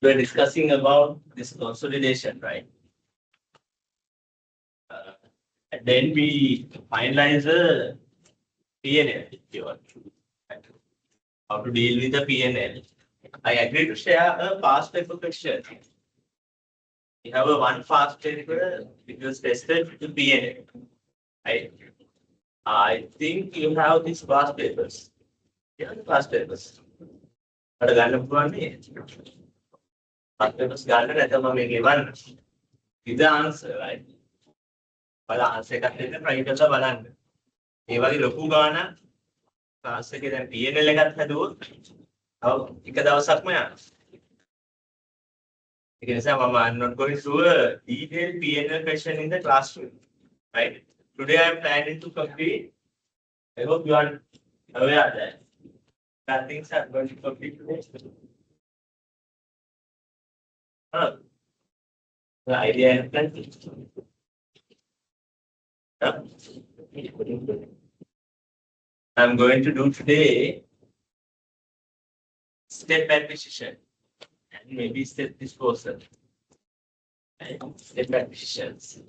we're discussing about this consolidation, right? And then we finalize the P&L, if you want to. How to deal with the P&L. I agree to share a past paper question. We have a one past paper which was tested to P&L. Right? I think you have these past papers. Yeah, the past papers. But Galle past papers Galle නැතම මේ ගෙවන්න. Is the answer, right? But answer එකක් දෙන්න try කරලා බලන්න. ඒ වගේ ලොකු ගානක් class එකේ දැන් P&L එකත් හදුවොත් තව එක දවසක්ම යනවා. ඒක නිසා I'm not going through a detailed P&L question in the classroom, right? Today I am planning to complete. I hope you are aware that things are going to complete today. The idea is that I'm going to do today step acquisition and maybe step disposal. Step acquisitions.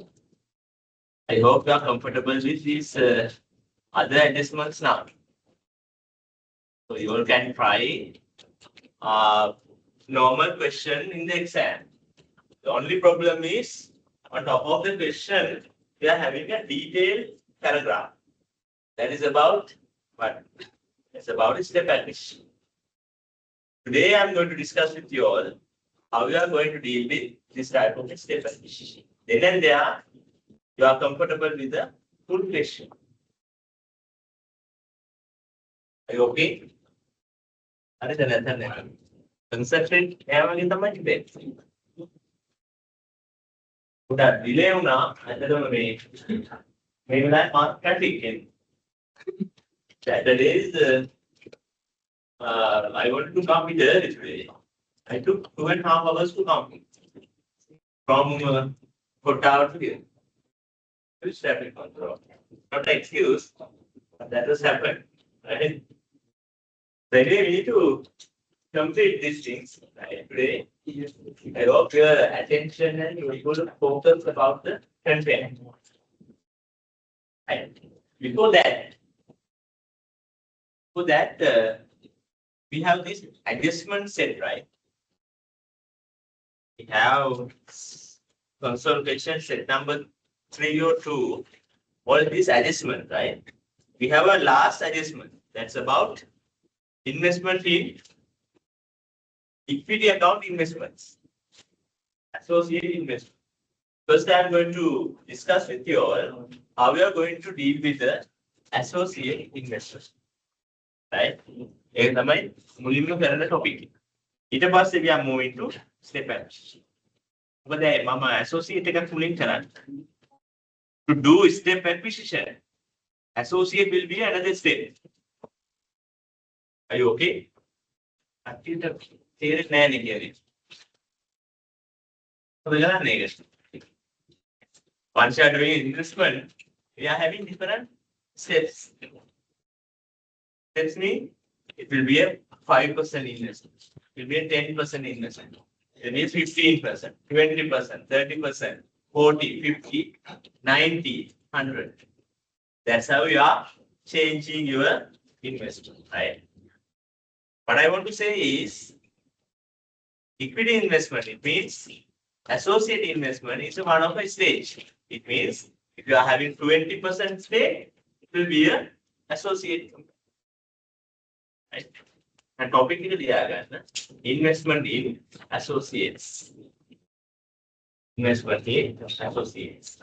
I hope you are comfortable with these other adjustments now. So you all can try normal question in the exam. The only problem is on top of the question, we are having a detailed paragraph. That is about what? It's about step acquisition. Today I am going to discuss with you all how you are going to deal with this type of step acquisition. Then and there, you are comfortable with the full question. Are you okay? Are you done? Concentrate. Delay una maybe that mark taken. Saturdays, I wanted to come here today. I took 2.5 hours to come from Kottawa to here. Which traffic control. Not an excuse, but that has happened. Right? So anyway, we need to complete these things right, today. I hope your attention and you will focus about the content. And before that, we have this adjustment set, right? We have consolidation set number 3 or 2. All these adjustment, right? We have a last adjustment that's about investment in equity account investments, associate investment. First, I am going to discuss with you all how we are going to deal with the associate investors. Right? ඒක තමයි මුලින්ම කරන topic. ඊට පස්සේ we are moving to step acquisition. මොකද මම associate එකක් මුලින් කරන්නේ. To do step acquisition, associate will be another step. Are you okay? Once you are doing investment, we are having different steps. Steps mean it will be a 5% investment, it will be a 10% investment, it will be 15%, 20%, 30%, 40, 50, 90, 100. That's how you are changing your investment, right? What I want to say is equity investment, it means associate investment is one of a stage. It means if you are having 20% stake, it will be an associate company. Right? And topic is investment in associates. Investment in associates.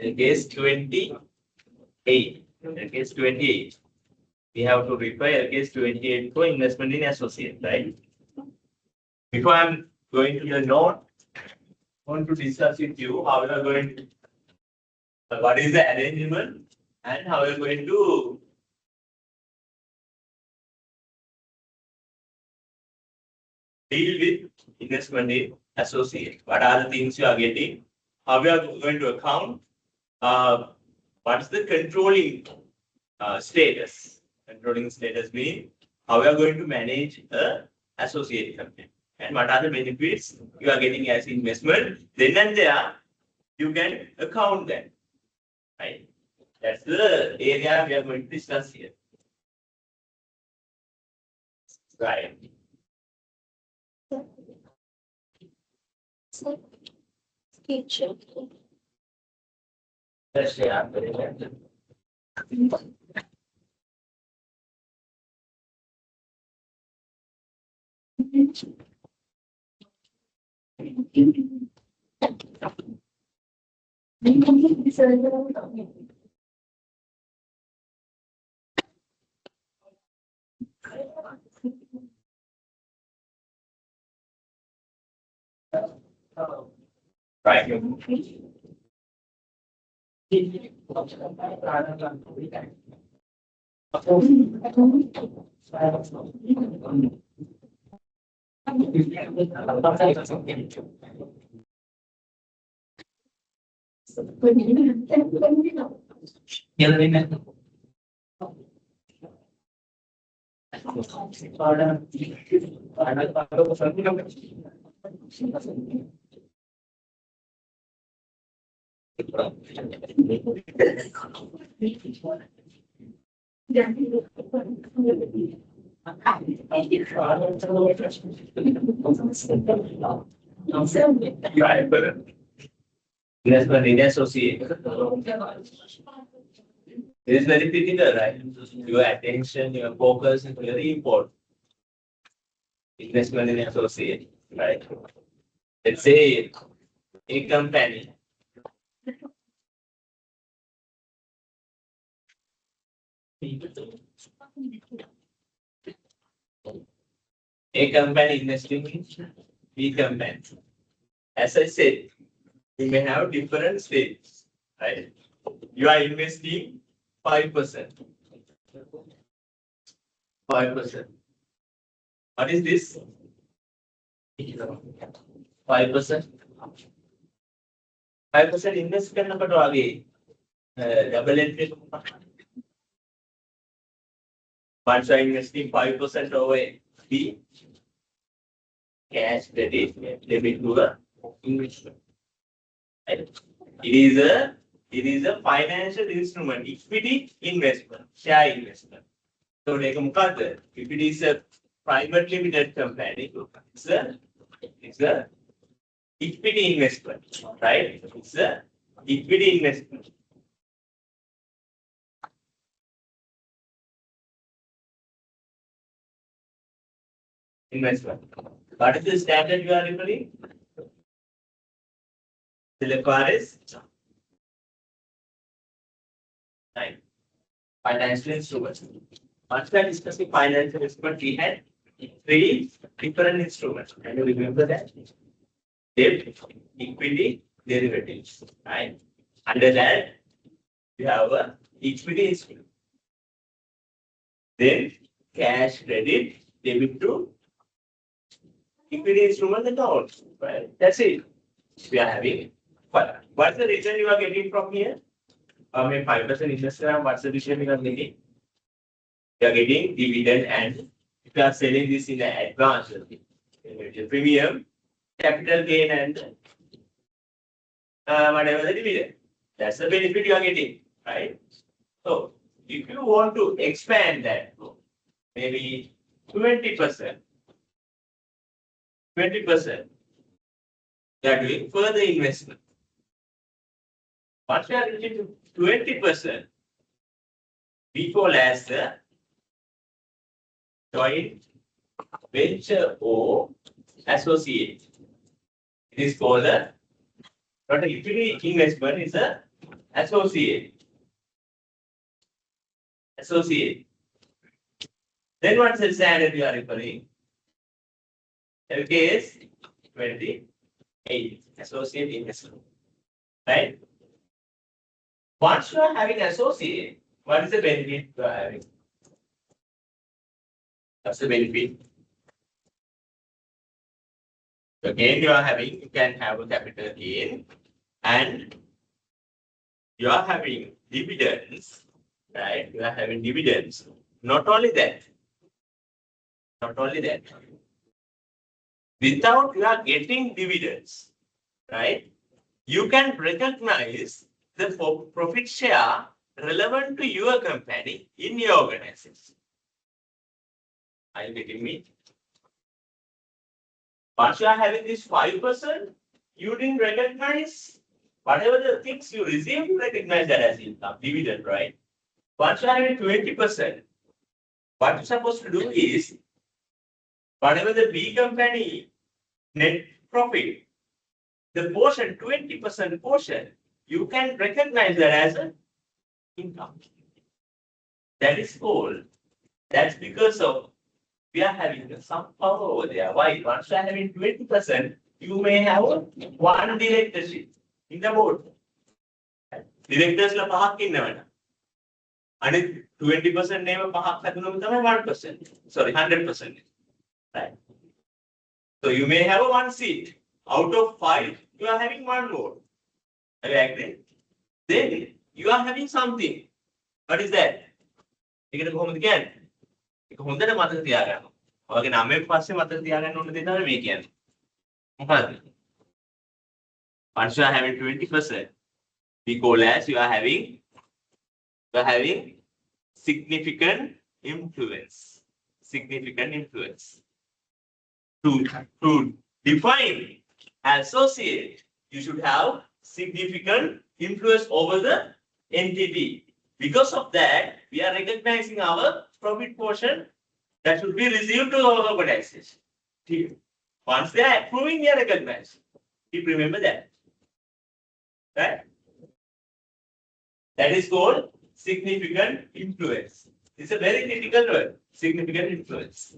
LKS 28. LKS 28. We have to require LKS 28 for investment in associate, right? Before I'm going to the note, I want to discuss with you how we are going to, what is the arrangement and how we are going to deal with investment in associate. What are the things you are getting? How we are going to account? What's the controlling status? Controlling status means how we are going to manage a associate company and what are the benefits you are getting as investment. Then and there, you can account that. Right? That's the area we are going to discuss here. Right. Let's say after that. Right. Investment in associate. It is very critical, right? Your attention, your focus is very important. Investment in associate, right? Let's say a company. A company investing in B company. As I said, you may have different stages, right? You are investing 5%. 5%. What is this? 5%. 5% invest करना पड़ो आगे. Double entry. Once I investing 5% over B, cash credit debit to the investment. Right? It is a financial instrument, equity investment, share investment. So like if it is a private limited company, it's a equity investment, right? It's a equity investment. Investment. What is the standard you are referring? Is right. Financial instruments. Once we are discussing financial instruments, we had 3 different instruments. Can you remember that? Debt, equity, derivatives. Right? Under that, we have a equity instrument. Then cash, credit, debit to equity instrument and all. Right? That's it. We are having. What's the return you are getting from here? 5% interest. What's the return you are getting? You are getting dividend, and if you are selling this in an advance, premium, capital gain, and whatever the dividend. That's the benefit you are getting. right? So if you want to expand that, maybe 20%, 20%, you are doing further investment. Once you are reaching to 20%, we call as the joint venture or associate. It is called a not a equity investment, is a associate. Associate. Then what's the standard you are referring? LKS 28. Associate investment. Right? Once you are having associate, what is the benefit you are having? What's the benefit? The gain you are having, you can have a capital gain and you are having dividends, right? You are having dividends. Not only that, without you are getting dividends, right? You can recognize the profit share relevant to your company in your organization. Are you getting me? Once you are having this 5%, you didn't recognize whatever the things you receive, you recognize that as income, dividend, right? Once you are having 20%, what you're supposed to do is, whatever the B company net profit, the portion, 20% portion, you can recognize that as an income. That is called, that's because of we are having some power over there. Why? Once you are having 20%, you may have one directorship in the board. Directors la pahak innavana. And 20% name pahak hatunum thamai 1%. Sorry, 100%. Right? So you may have a one seat. Out of 5, you are having one vote. Are you agree? Then you are having something. What is that? ඒකට කොහොමද කියන්නේ? ඒක හොඳට මතක තියාගන්න. ඔයගේ 9 පස්සේ මතක තියාගන්න ඕන දේ තමයි මේ කියන්නේ. මොකද්ද? Once you are having 20%, we call as you are having significant influence. Significant influence. To define associate, you should have significant influence over the entity. Because of that, we are recognizing our profit portion that should be received to our organization. Once they are approving, we are recognizing. Keep remember that. Right? That is called significant influence. It's a very critical word. Significant influence.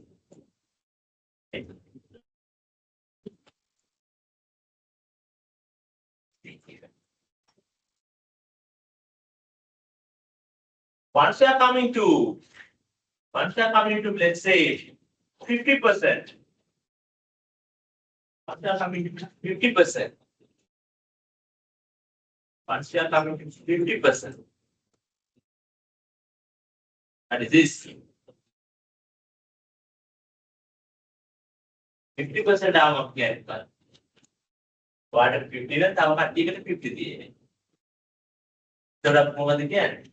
Once you are coming to, let's say, 50%. Once you are coming to 50%. Once you are coming to 50%. What is this? 50% of capital. What is 50? Then how much? 50. So that what again?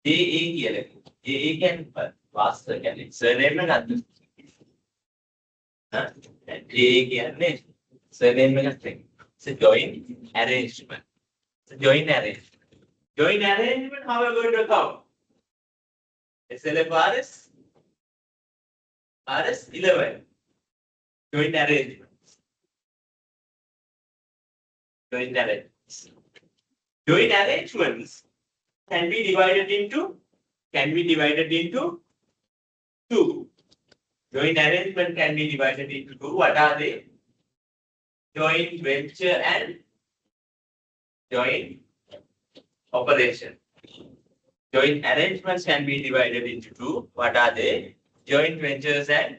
AA can pass the can surname and AA can surname and thing. So joint arrangement. Joint arrangement, how are we going to account? SLF RS 11. Joint arrangements. Joint arrangements can be divided into 2. Joint arrangement can be divided into 2. What are they? Joint venture and joint operation. Joint arrangements can be divided into 2. What are they? Joint ventures and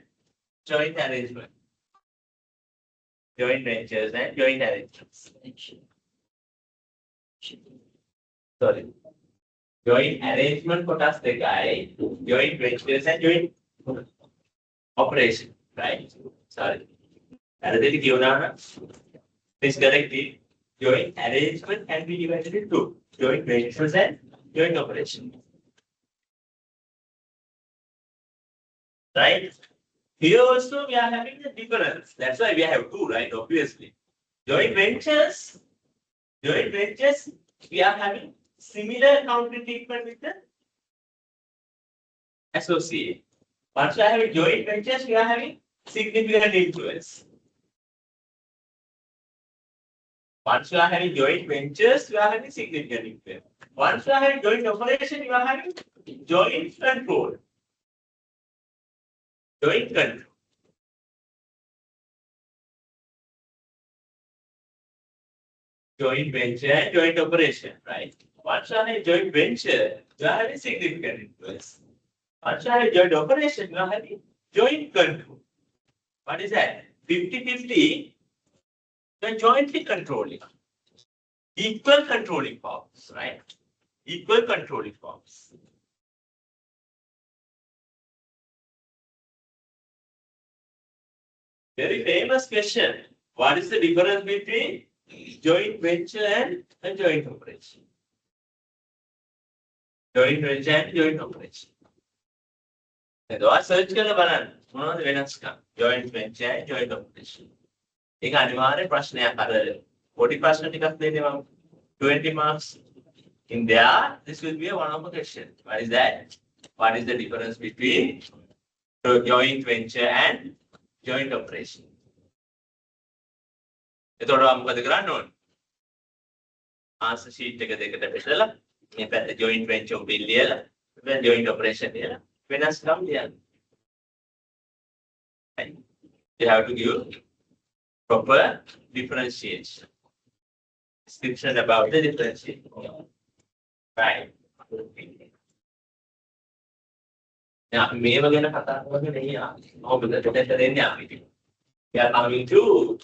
joint arrangement. Joint ventures and joint arrangements. Sorry. Joint arrangement kotas dekai, joint ventures and joint operation. Right? Sorry. Please correct it. joint arrangement can be divided into two. Joint ventures and joint operation. Right? Here also we are having the difference. That's why we have two, right? Obviously. Joint ventures, we are having similar counter treatment with the associate. Once we are having joint ventures, we are having significant influence. Once you are having joint ventures, you are having significant influence. Once you are having joint operation, you are having joint control. Joint control. Joint venture and joint operation, right? Once you are having joint venture, you are having significant influence. Once you are having joint operation, you are having joint control. What is that? 50-50, you are jointly controlling. Equal controlling powers, right? Equal controlling powers. Very famous question. What is the difference between joint venture and a joint operation? Joint venture and joint operation. That's search කරලා බලන්න මොනවද වෙනස්කම් joint venture and joint operation. ඒක අනිවාර්ය ප්‍රශ්නයක් අර පොඩි ප්‍රශ්න ටිකක් දෙන්නේ මම 20 marks. In there, this will be a one-off question. What is that? What is the difference between joint venture and joint operation? එතකොට මම මොකද කරන්න ඕනේ? answer sheet එක දෙකට බෙදලා මේ පැත්ත joint venture උඩින් ලියලා then joint operation ලියලා වෙනස්කම් ලියන්න. You have to give proper differentiation. Description about the differentiation. Right. Now, මේව ගැන කතා කරන්නේ නෙයි ආවේ. මොකද දෙකට දෙන්නේ අපි. We are coming to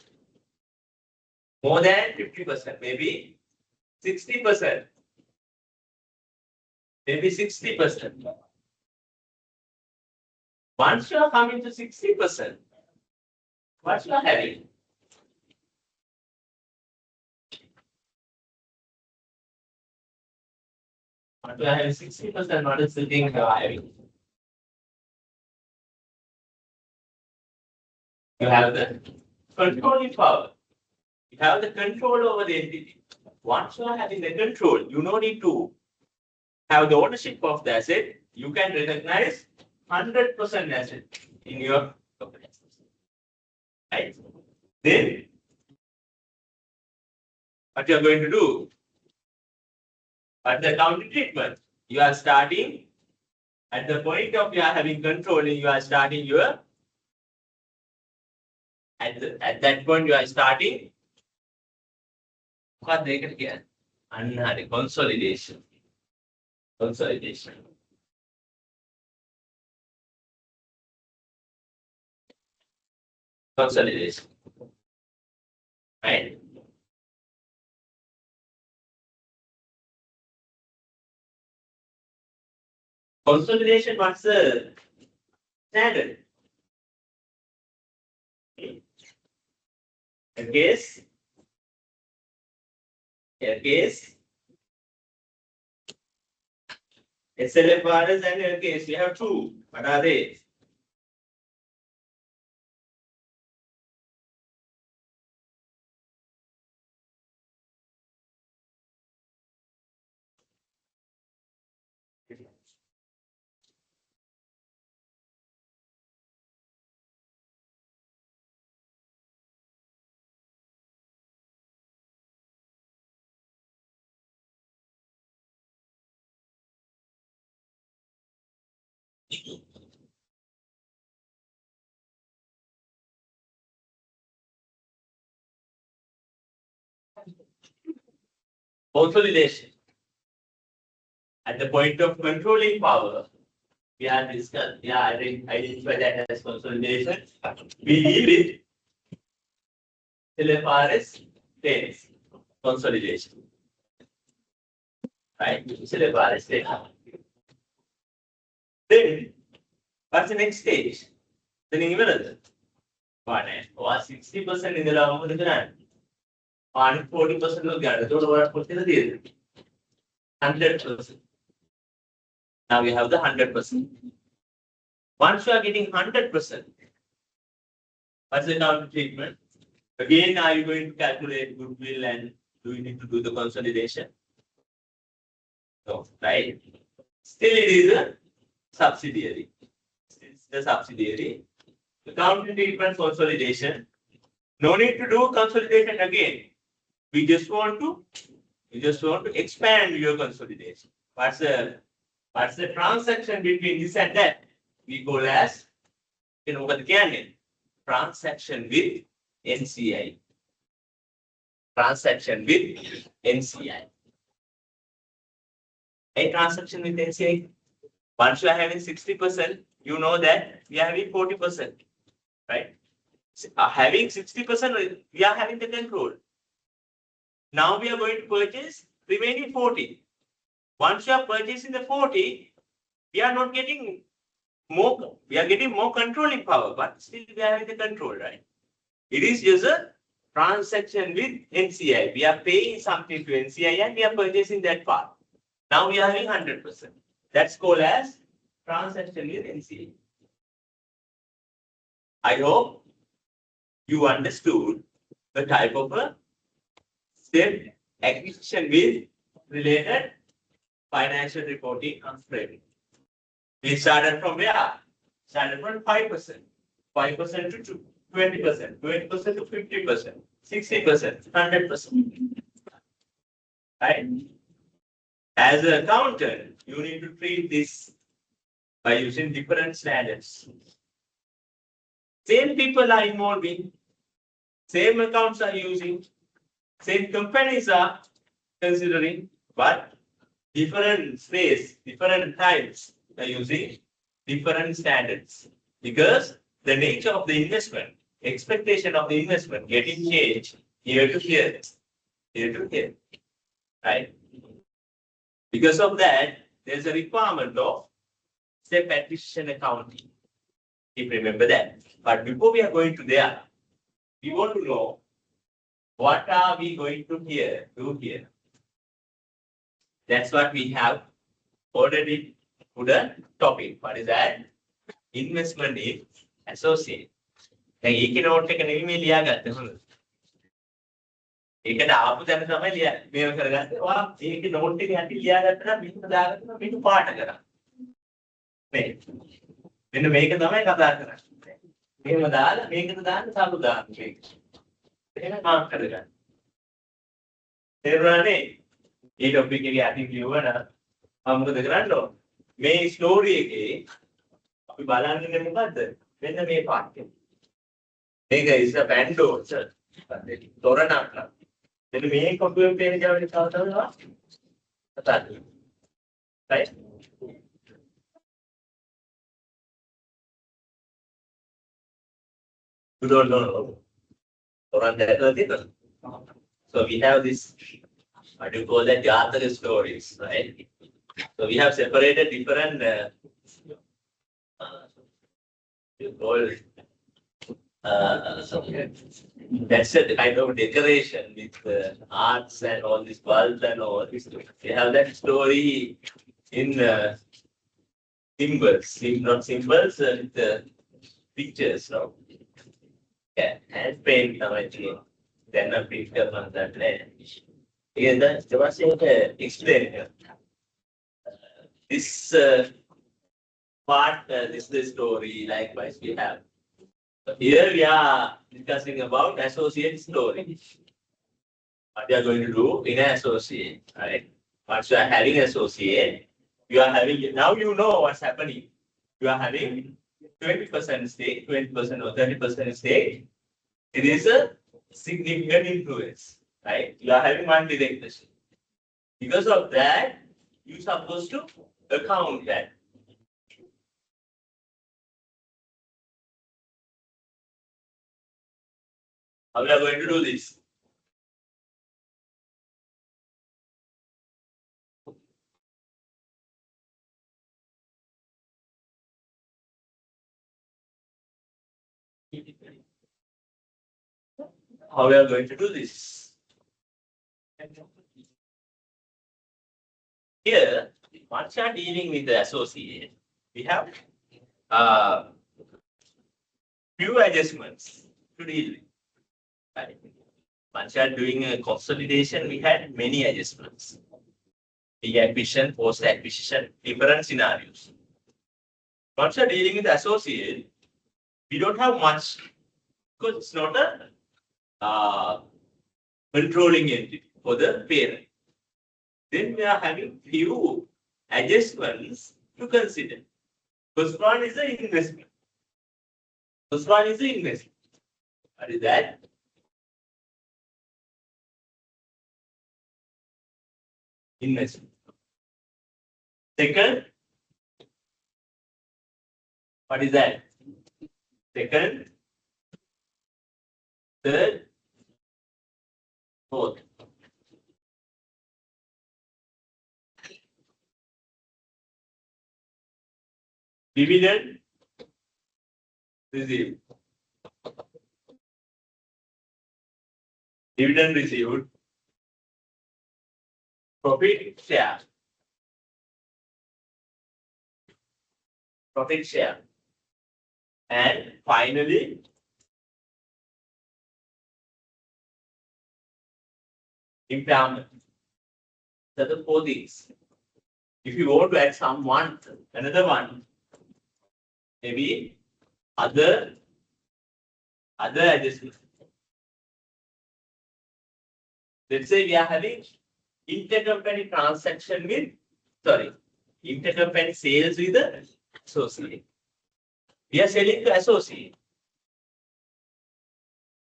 more than 50%, maybe 60%, maybe 60%. Once you are coming to 60%, what you are having? Once you are having 60%, what is the thing you are having? You have the controlling power. You have the control over the entity. Once you are having the control, you don't need to have the ownership of the asset. You can recognize 100% asset in your company. Right? Then, what you are going to do? At the counter treatment, you are starting at the point of you are having control, you are starting your at that point you are starting what they can get consolidation. Consolidation. Consolidation. Right? Consolidation, what's the standard? A case, SLFRS and a case. We have two. What are they? Consolidation. At the point of controlling power, we have discussed, identify that as consolidation. We leave it till FRS 10 consolidation. Right? Till FRS 10. Then, what's the next stage? Then even other. 60% in the long run. 40% of Galle. So what put in the 100%. Now we have the 100%. Once you are getting 100%, what's the counter treatment? Again, are you going to calculate goodwill and do you need to do the consolidation? No, right? Still, it is a subsidiary. It's the subsidiary. The counter treatment consolidation. No need to do consolidation again. We just want to expand your consolidation. What's the transaction between this and that? We call as transaction with NCI. Transaction with NCI. A transaction with NCI. Once you are having 60%, you know that we are having 40%, right? Having 60%, we are having the control. Now we are going to purchase remaining 40. Once you are purchasing the 40, we are not getting more, we are getting more controlling power, but still we are having the control, right? It is just a transaction with NCI. We are paying something to NCI and we are purchasing that part. Now we are having 100%. That's called as transaction with NCI. I hope you understood the type of a step acquisition with related financial reporting and framing. We started from where? Started from 5%. 5% to 20%, 20% to 50%, 60%, 100%. Right? As an accountant, you need to treat this by using different standards. Same people are involving, same accounts are using, same companies are considering, but different space, different times are using different standards. Because the nature of the investment, expectation of the investment getting changed here to here, here to here. Right? Because of that, there's a requirement of step acquisition accounting. If you remember that. But before we are going to there, we want to know what are we going to do here. That's what we have already put a topic. What is that? Investment in associate. දැන් ඒකේ note එක නෙමෙයි මේ ලියාගත්තේ හොඳද? ඒකට ආපු දැන තමයි මේව කරගත්තේ. ඔයා ඒකේ note එක යටි ලියාගත්තා නම් මෙහෙම දාගත්තා නම් මේක පාට කරා. මේ මෙන්න මේක තමයි කතා කරන්නේ. මෙහෙම දාලා මේකට දාන්න සාදු දාන්න මේක. එහෙනම් මාක් කරගන්න. තේරුණානේ? මේ topic එකේ යටි කියවන මම මොකද කරන්න ඕන? මේ story එකේ අපි බලන්නේ මොකද්ද? මෙන්න මේ part එක. මේක is a bando sir. තොරණක් නම්. එතන මේ computer page එකේ තවතනවා. කතාද? right? You don't know. So we have this, what do you call that, Jataka stories, right? So we have separated different, you call that's a kind of decoration with arts and all this bulbs and all this. We have that story in symbols, not symbols, with pictures, no? Yeah, and paint actually. Then a picture on that land. Again, that's the was explain here. This part, this is the story. Likewise, we have. So here we are discussing about associate story. What you are going to do in an associate, right? Once you are having associate, you are having now you know what's happening. You are having 20% stake, 20% or 30% stake. It is a significant influence, right? You are having one directorship. Because of that, you are supposed to account that. How we are going to do this? How we are going to do this? Here, once you are dealing with the associate, we have few adjustments to deal with. Right? Once you are doing a consolidation, we had many adjustments. Pre-acquisition, post-acquisition, different scenarios. Once you are dealing with associate, we don't have much because it's not a controlling entity for the parent. Then we are having few adjustments to consider. First one is the investment. First one is the investment. What is that? Investment. Second, what is that? Second, third, fourth. Dividend received. Dividend received. Profit share. Profit share. And finally, impairment. That's the four things. If you want to add someone, another one, maybe other adjustments. Let's say we are having intercompany transaction with, intercompany sales with the associate. We are selling to associate.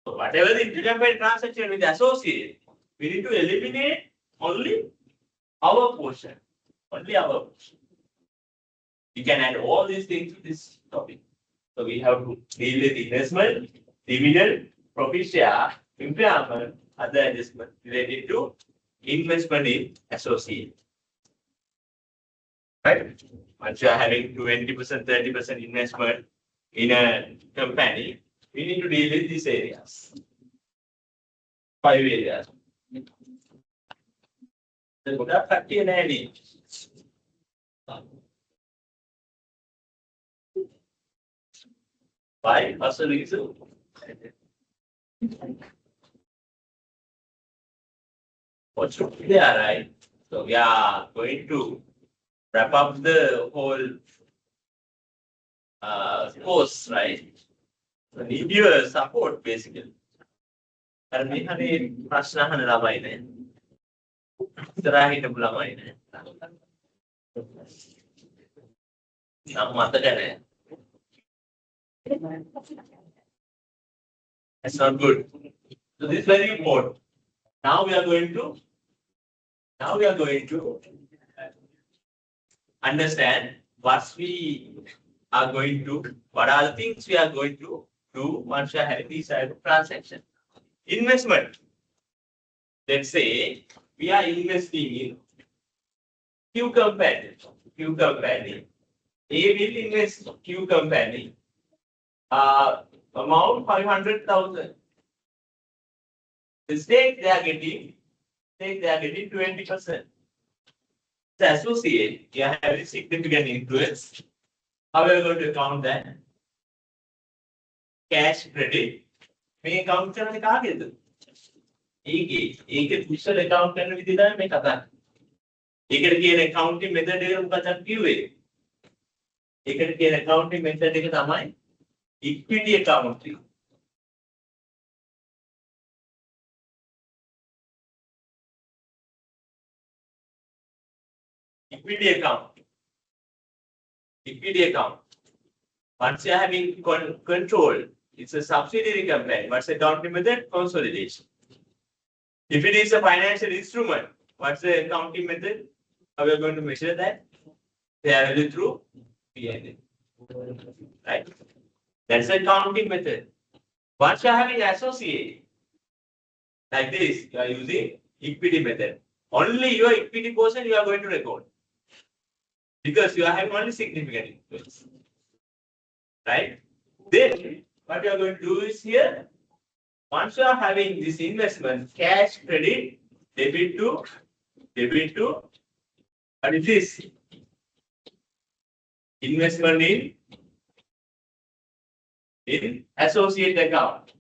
So whatever the intercompany transaction with the associate, we need to eliminate only our portion. Only our portion. We can add all these things to this topic. So we have to deal with investment, dividend, profit share, impairment, other adjustment related to investment in associate. Right? Once you are having 20%, 30% investment in a company, we need to deal with these areas. 5 areas. Why? First reason. What should be there, right? So we are going to wrap up the whole course, right? So need your support basically. And we have a prashna hana lamai ne. Isara hita lamai ne. Nam mataka ne. That's not good. So this is very important. Now we are going to understand what are the things we are going to do once we are having these type of transaction. Investment. Let's say we are investing in Q company. A will invest Q company. Amount 500,000. The stake they are getting 20%. The associate, you are having significant influence. How are you going to account that? Cash credit. May account කරන්නේ කාගේද? ඒකේ කුෂල් account කරන විදිහ තමයි මේ කතා. ඒකට කියන accounting method එක මොකක්ද කිව්වේ? ඒකට කියන accounting method එක තමයි equity accounting. Equity account. Once you are having control, it's a subsidiary company. What's the accounting method? Consolidation. If it is a financial instrument, what's the accounting method? How we are going to measure that? Fair value through P&L. Right? That's the accounting method. Once you are having associate, like this, you are using equity method. Only your equity portion you are going to record. Because you are having only significant influence. Right? Then, what you are going to do is here, once you are having this investment, cash credit debit to, what is this? Investment in associate account.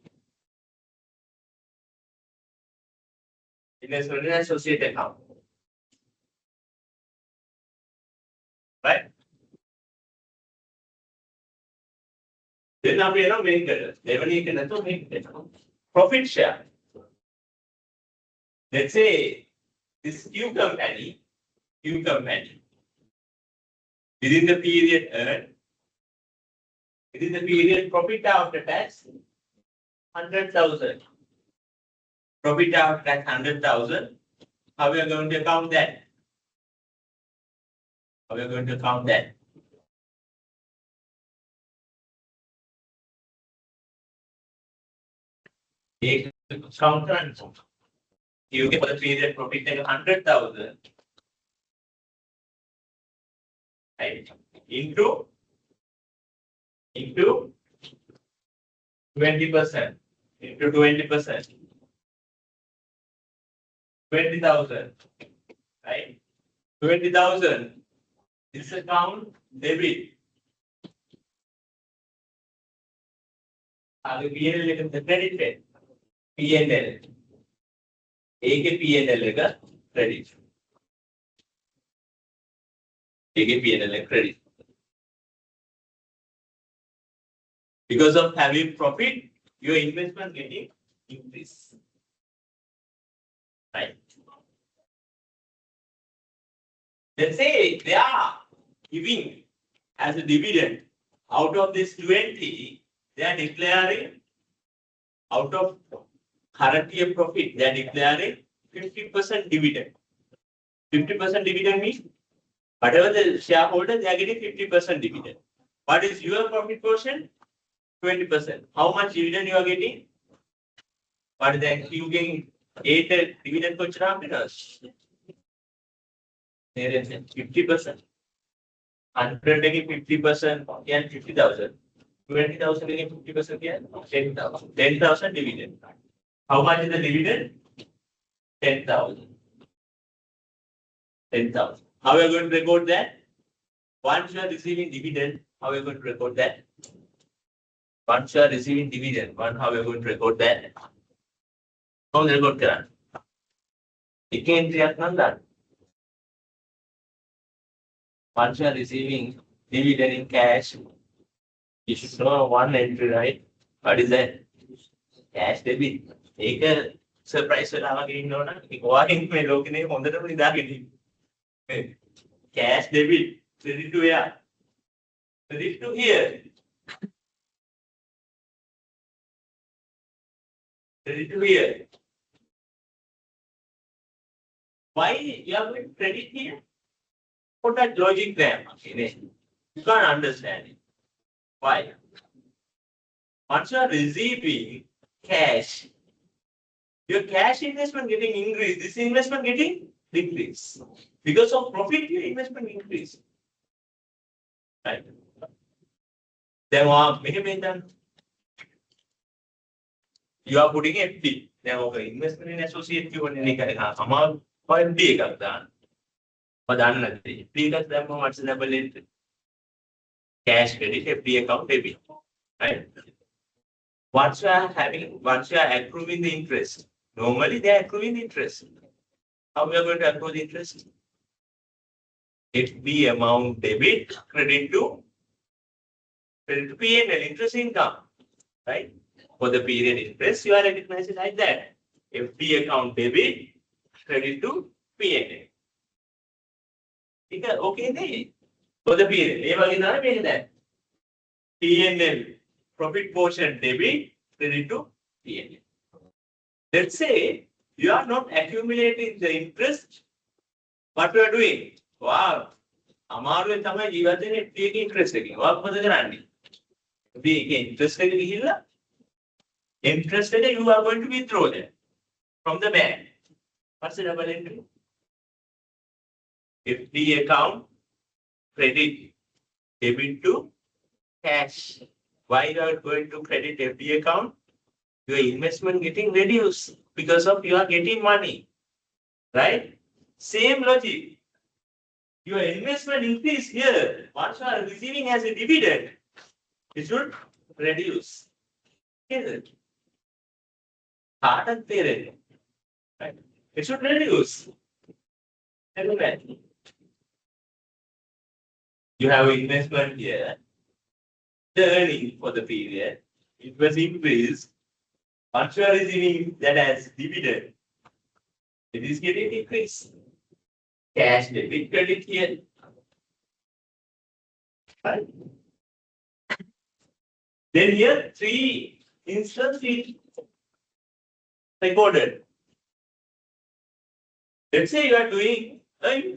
Investment in associate account. Right? Then now we are making it. Profit share. Let's say this Q company, within the period earned, within the period profit after tax, 100,000. Profit after tax 100,000. How we are going to account that? How we are going to account that? Count. You get for the period profit of 100,000. Right? Into 20%. Into 20%. 20,000. Right? 20,000. This account debit. आगे P&L लेकर credit है. P&L. A के P&L लेकर credit. A के P&L लेकर credit. Because of having profit, your investment getting increase. Right? Let's say they are giving as a dividend out of this 20, they are declaring out of current year profit, they are declaring 50% dividend. 50% dividend means whatever the shareholder, they are getting 50% dividend. What is your profit portion? 20%. How much dividend you are getting? But then you getting 8 dividend for happiness. 50%. 100 again 50%, again 50,000. 20,000 again 50% again 10,000. 10,000 dividend. How much is the dividend? 10,000. 10,000. How are you going to record that? Once you are receiving dividend, how are you going to record that? Once you are receiving dividend, how are you going to record that? How will you record that? You can't react on that. Once you are receiving dividend in cash, you should know one entry, right? What is that? Cash debit. Take a surprise for our game, no? Walking me, looking at cash debit. Credit to where? Credit to here. Credit to here. Why you are going to credit here? Put that logic there. You can't understand it. Why? Once you are receiving cash, your cash investment getting increased, this investment getting decreased. Because of profit, your investment increase. Right? Then you are putting FD. Then investment in associate you want to FD what's the double entry? Cash credit, FD account, debit. Right? Once you are accruing the interest, normally they are accruing the interest. How we are going to accrue the interest? FD amount debit, credit to P&L, interest income. Right? For the period interest, you are recognizing like that. FD account debit, credit to P&L. Okay, then. For the period, P&L profit portion debit, credit to P&L. Let's say you are not accumulating the interest. What you are doing? Wow. Amaru tama jivatene taking interest again. What was the grandi? Interest again. Interest you are going to withdraw them from the bank. What's the double entry? FD account, credit, debit to cash. Why you are going to credit FD account? Your investment getting reduced because of you are getting money. Right? Same logic. Your investment increase here. Once you are receiving as a dividend, it should reduce. Right? It should reduce. You have investment here. The earning for the period, it was increased. Once you are receiving that as dividend, it is getting increased. Cash debit credit here. Right? Then here, 3 instances recorded. Let's say you are doing the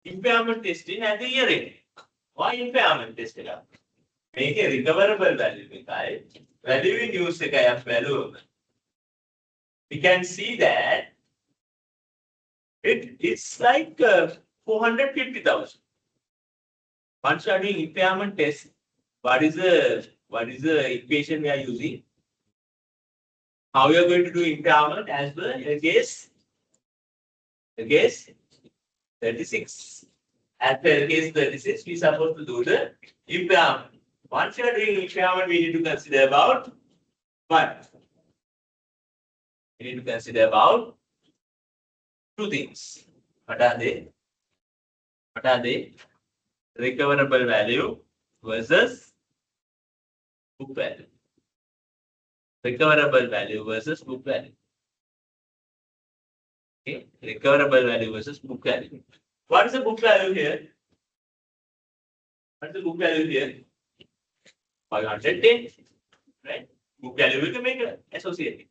impairment testing at the year end. Why impairment testing? Make a recoverable value. Value in use value. We can see that it's like 450,000. Once you are doing impairment test, what is the equation we are using? How we are going to do impairment as per case 36. At case 36, we are supposed to do the impairment. Once you are doing impairment, we need to consider about what? We need to consider about 2 things. What are they? Recoverable value versus book value. Recoverable value versus book value. Okay, recoverable value versus book value. What is the book value here? What is the book value here? 510, right? Book value we can make associated.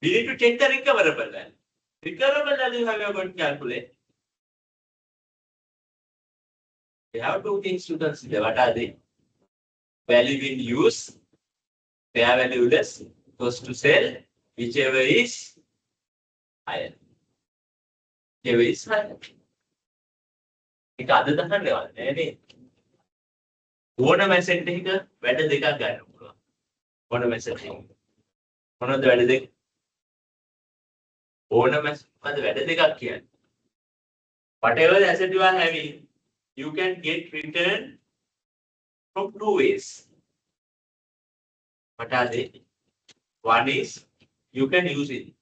We need to check the recoverable value. Recoverable value how we are going to calculate? We have 2 things to consider. What are they? Value in use, fair value less, cost to sell, whichever is higher. Whichever is higher. ඒක අද දහන්න නේ නේ. ඕනම asset එකක වැඩ දෙකක් ගන්න පුළුවන්. ඕනම asset එකක. මොනවද වැඩ දෙක? ඕනම මොකද වැඩ දෙකක් කියන්නේ. Whatever the asset you are having, you can get return from 2 ways. What are they? One is you can use it,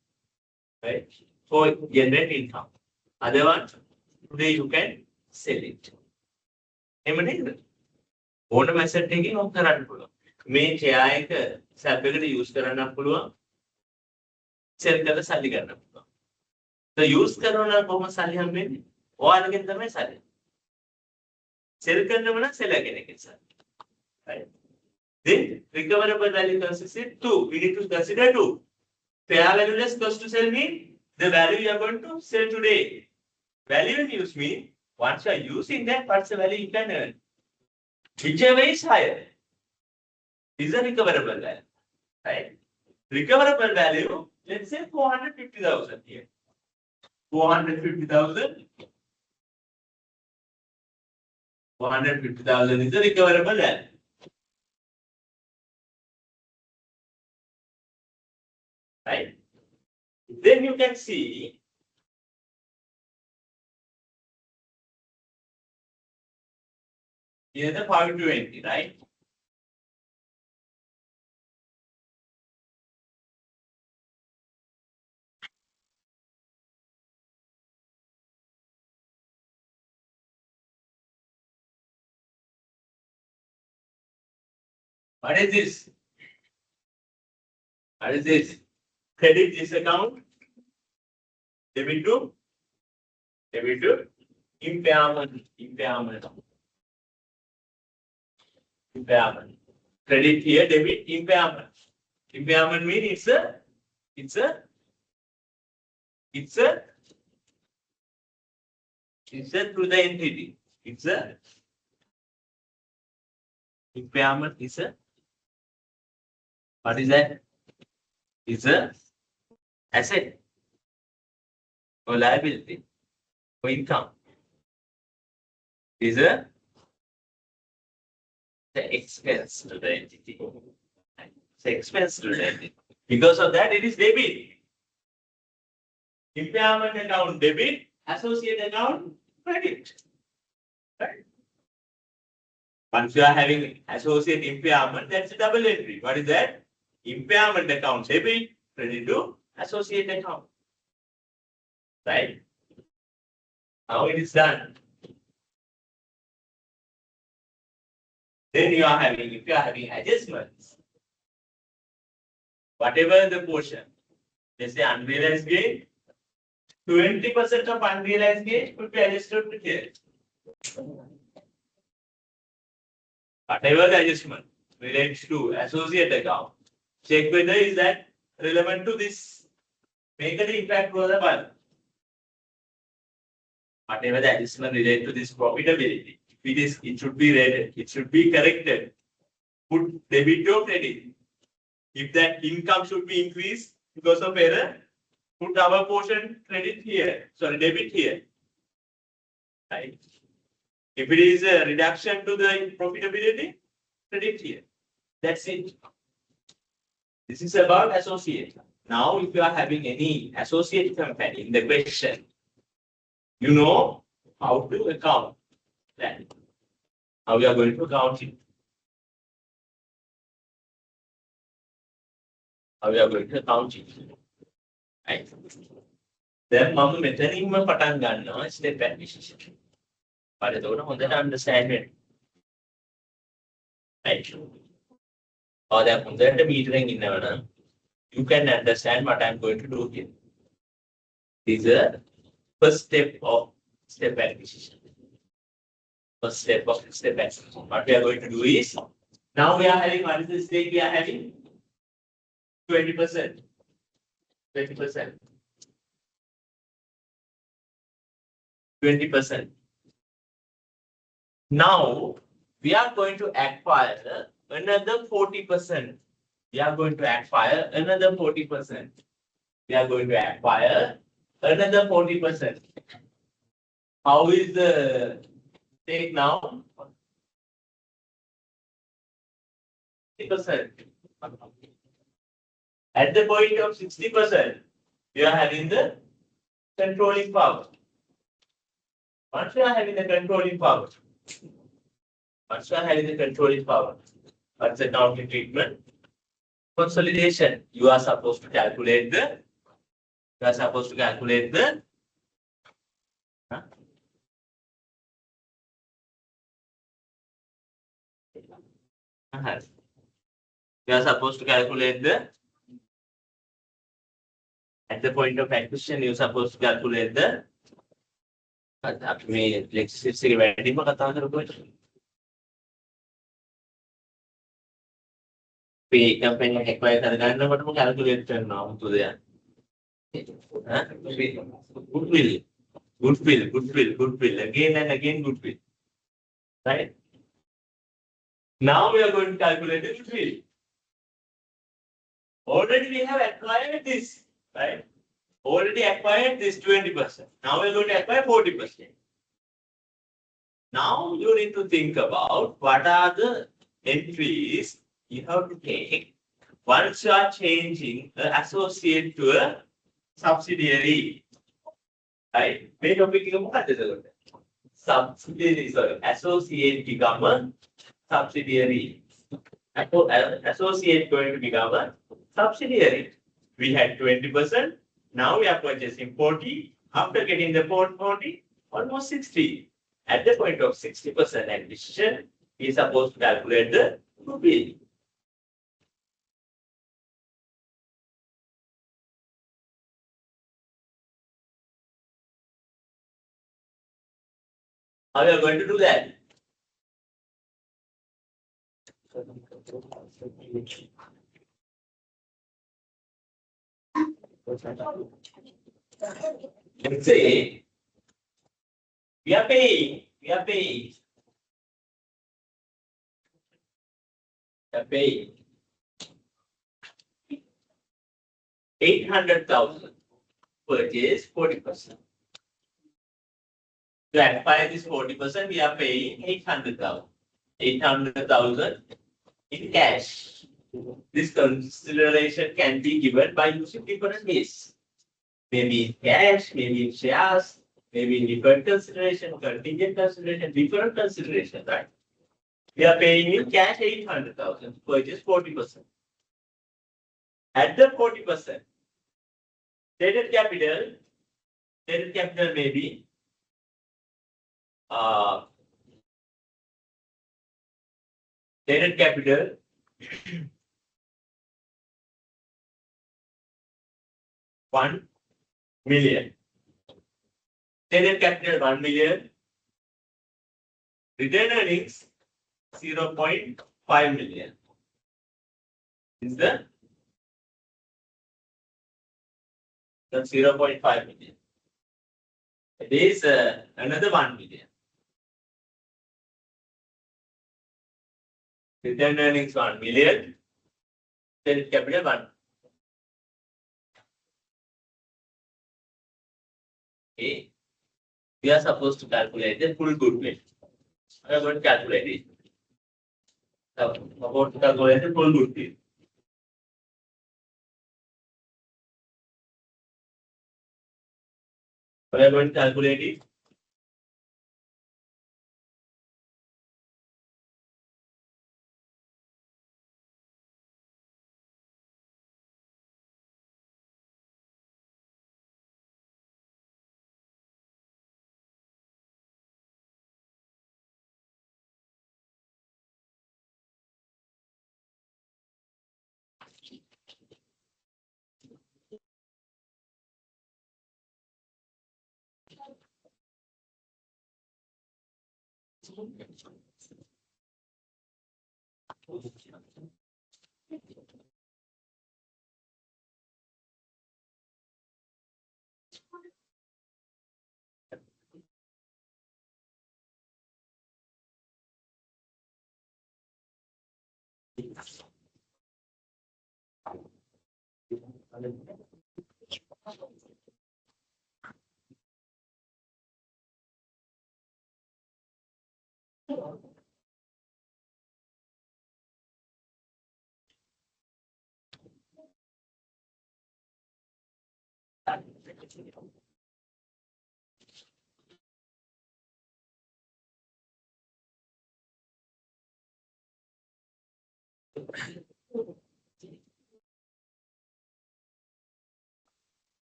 right, for generate income. Other one, today you can sell it. එහෙම නේද? ඕනම asset එකකින් ඔක් කරන්න පුළුවන්. මේ share එක SAP එකට use කරන්නත් පුළුවන්. sell කරලා සල්ලි ගන්න පුළුවන්. So use කරනවා නම් කොහොමද සල්ලි හම්බෙන්නේ? ඔයාලගෙන් තමයි සල්ලි. sell කරනව නම් seller කෙනෙක්ගෙන් සල්ලි. Right? Then recoverable value consists in 2. We need to consider 2. Fair value less cost to sell mean the value you are going to sell today. Value in use mean once you are using that, what's the value you can earn? Whichever is higher is a recoverable value. Right? Recoverable value, let's say 450,000 here. 450,000. 450,000 is the recoverable value. Right? Then you can see here the 520, right? What is this? What is this? Credit this account. Debit to impairment. Credit here, debit, impairment. Impairment means it's a through the entity. It's a impairment is a, what is that? It's a asset or liability or income. Is a the expense to the entity. It's expense to the entity. Because of that, it is debit. Impairment account debit, associate account credit. Right? Once you are having associate impairment, that's a double entry. What is that? Impairment account debit, credit to associate account. Right? Now it is done. Then you are having, if you are having adjustments, whatever the portion, let's say unrealized gain, 20% of unrealized gain could be adjusted to here. Whatever the adjustment relates to associate account, check whether is that relevant to this, make an impact for the balance. Whatever the adjustment related to this profitability, it should be rated, it should be corrected. Put debit or credit. If that income should be increased because of error, put our portion credit here, sorry, debit here. Right? If it is a reduction to the profitability, credit here. That's it. This is about associate. Now, if you are having any associate company in the question, you know how to account that. How we are going to account it. How we are going to account it. Right? Then, mama මෙතනින්ම පටන් ගන්නවා step acquisition. But එතකොට හොඳට understand it. Right? Or දැන් හොඳට metering ඉන්නවනම් you can understand what I am going to do here. This is the first step of step acquisition. First step of step acquisition. What we are going to do is, now we are having, what is the stake we are having? 20%. 20%. 20%. Now, we are going to acquire another 40%. We are going to acquire another 40%. We are going to acquire another 40%. How is the stake now? 60%. At the point of 60%, we are having the controlling power. Once we are having the controlling power, what's the accounting treatment? Consolidation. You are supposed to calculate the. You are supposed to calculate the. You are supposed to calculate the. At the point of acquisition, you are supposed to calculate the. මේ lectures එක වැඩිම කතා කරපුවා. මේ campaign එක acquire කරගන්නකොටම calculate කරනවා මොකද යන්නේ. Goodwill. Again and again goodwill. Right? Now we are going to calculate the goodwill. Already we have acquired this, right? Already acquired this 20%. Now we're going to acquire 40%. Now you need to think about what are the entries you have to take once you are changing the associate to a subsidiary. Right? Subsidiary, sorry, associate become a subsidiary. Associate going to become a subsidiary. We had 20%. Now we are purchasing 40. After getting the 40, almost 60. At the point of 60% acquisition, we are supposed to calculate the goodwill. How are we going to do that? Let's say we are paying 800,000, purchase 40%. To acquire this 40%, we are paying 800,000. 800,000 in cash. This consideration can be given by using different ways. maybe in cash, maybe in shares, maybe in deferred consideration, contingent consideration, different consideration, right? We are paying in cash 800,000 to purchase 40%. At the 40%, stated capital may be stated capital $1 million. Stated capital 1 million. Retained earnings 0.5 million. Is the 0.5 million. It is another 1 million. Retained earnings 1 million. Stated capital 1. Okay. We are supposed to calculate the full goodwill. We are going to calculate it. About to calculate the full goodwill. We are going to calculate it.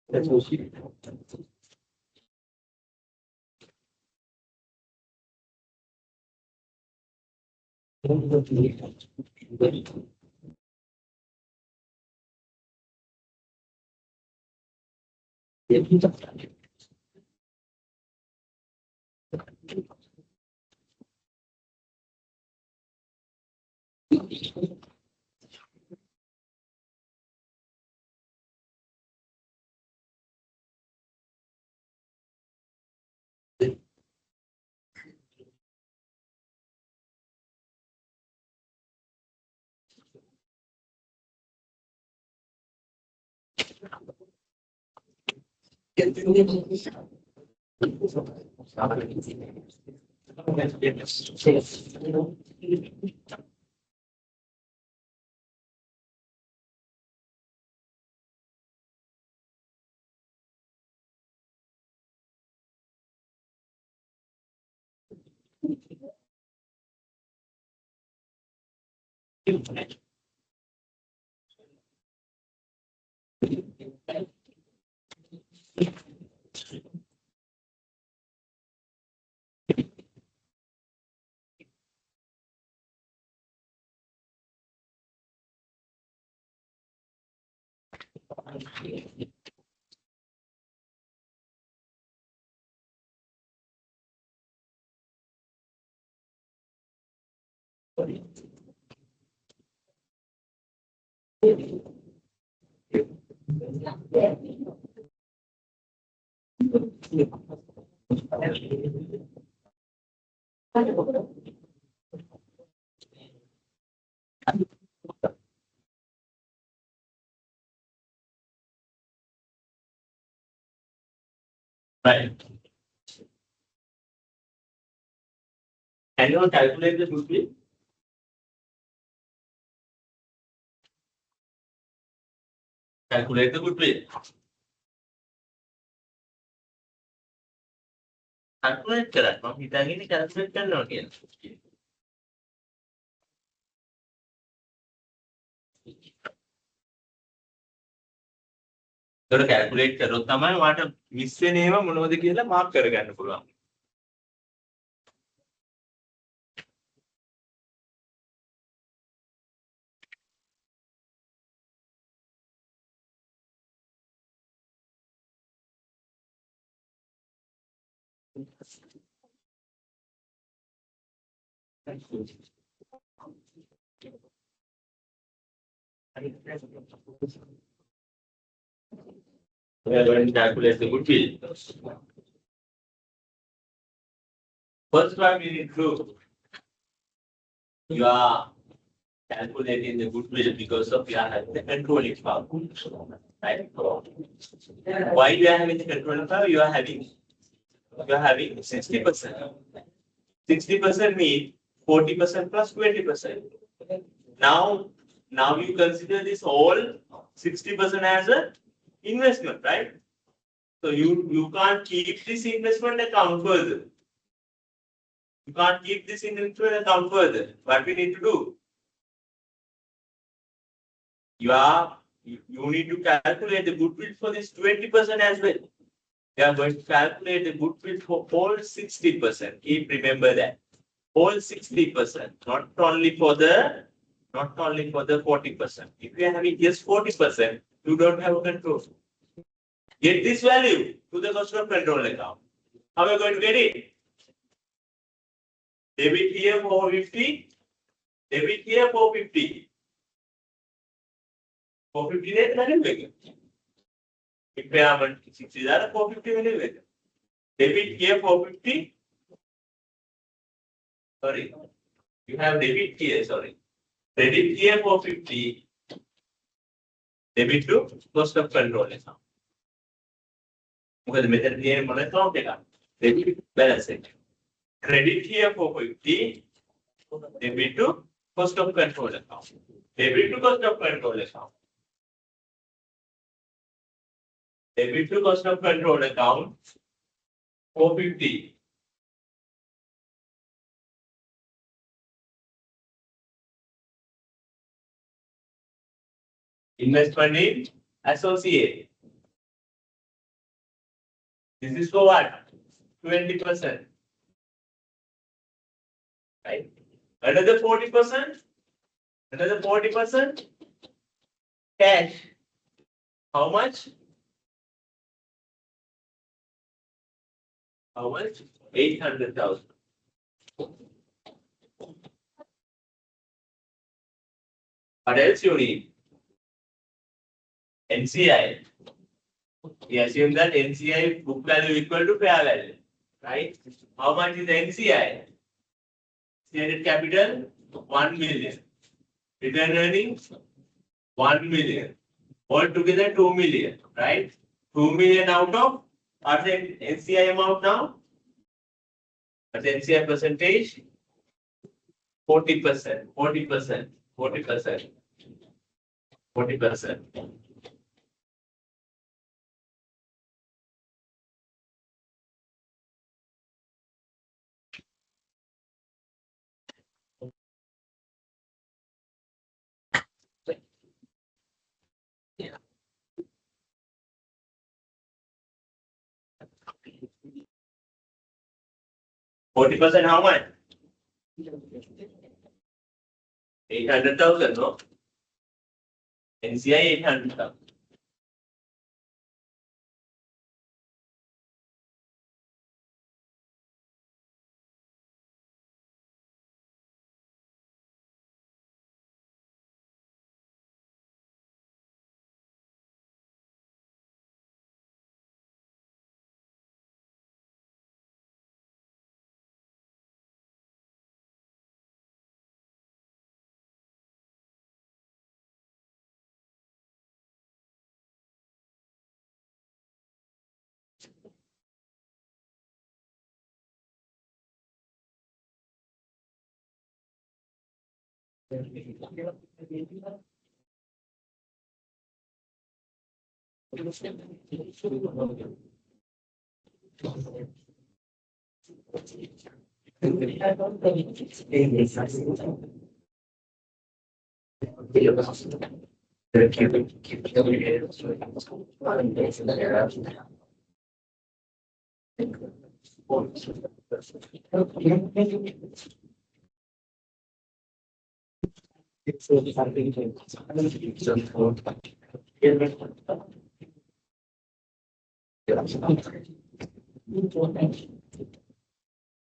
Let's proceed. Right. Can you calculate the goodwill? Calculate the goodwill. Calculate කරන්න මම හිතාගෙන calculate කරනවා කියලා. ඒකට calculate කරොත් තමයි වාට miss වෙන ඒවා මොනවද කියලා මාක් කරගන්න පුළුවන්. We are going to calculate the goodwill. First one we need to you are calculating the goodwill because of you are having the controlling power. Right? Why you are having the controlling power? You are having 60%. 60% means 40% plus 20%. Now you consider this all 60% as a investment, right? So you can't keep this investment account further. You can't keep this investment account further. What we need to do? You need to calculate the goodwill for this 20% as well. We are going to calculate the goodwill for all 60%. Keep remember that. All 60%, not only for the 40%. If you are having just 40%, you don't have control. Get this value to the cost of control account. How are you going to get it? Debit here 450, debit here 450. 450 rate value. Impairment 60 450 value. Debit here 450. Sorry, you have debit here. Sorry, credit here 450. Debit to cost of control account. Because method here money account debit balance it. Credit here 450. Debit to cost of control account. Debit to cost of control account. Debit to cost of control account 450. Investment in associate. This is for what? 20%. Right? Another 40%. Another 40%. Cash. How much? How much? 800,000. What else you need? NCI. We assume that NCI book value equal to fair value. Right? How much is the NCI? Stated capital 1 million. Return earnings 1 million. All together 2 million. Right? 2 million out of what's the NCI amount now? What's the NCI percentage? 40%. 40%. 40%. 40%. Yeah. 40% how much? 800,000, no? NCI 800,000.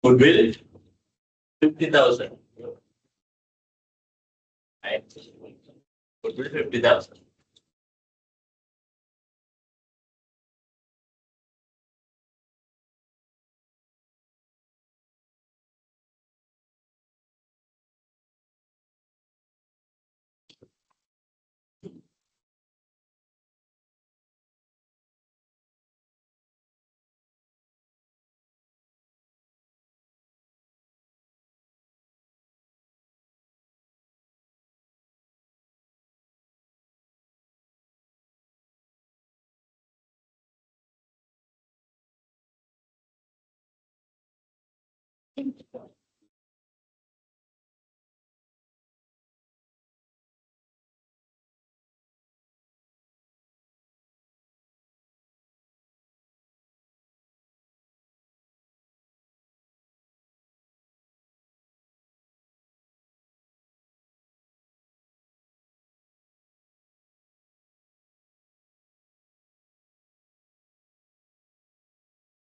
Goodwill 50,000. Right? Goodwill 50,000.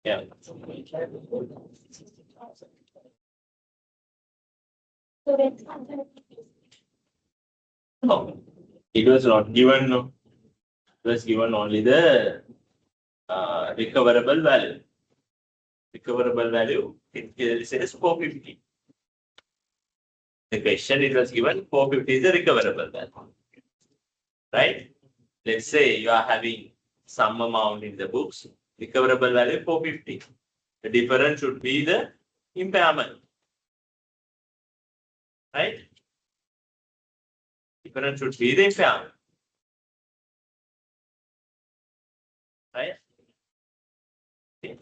Yeah. No, it was not given. No, it was given only the recoverable value. Recoverable value, it clearly says 450. The question it was given 450 is the recoverable value. Right? Let's say you are having some amount in the books, recoverable value 450. The difference should be the impairment. Right? Difference should be the impairment. Right? Okay.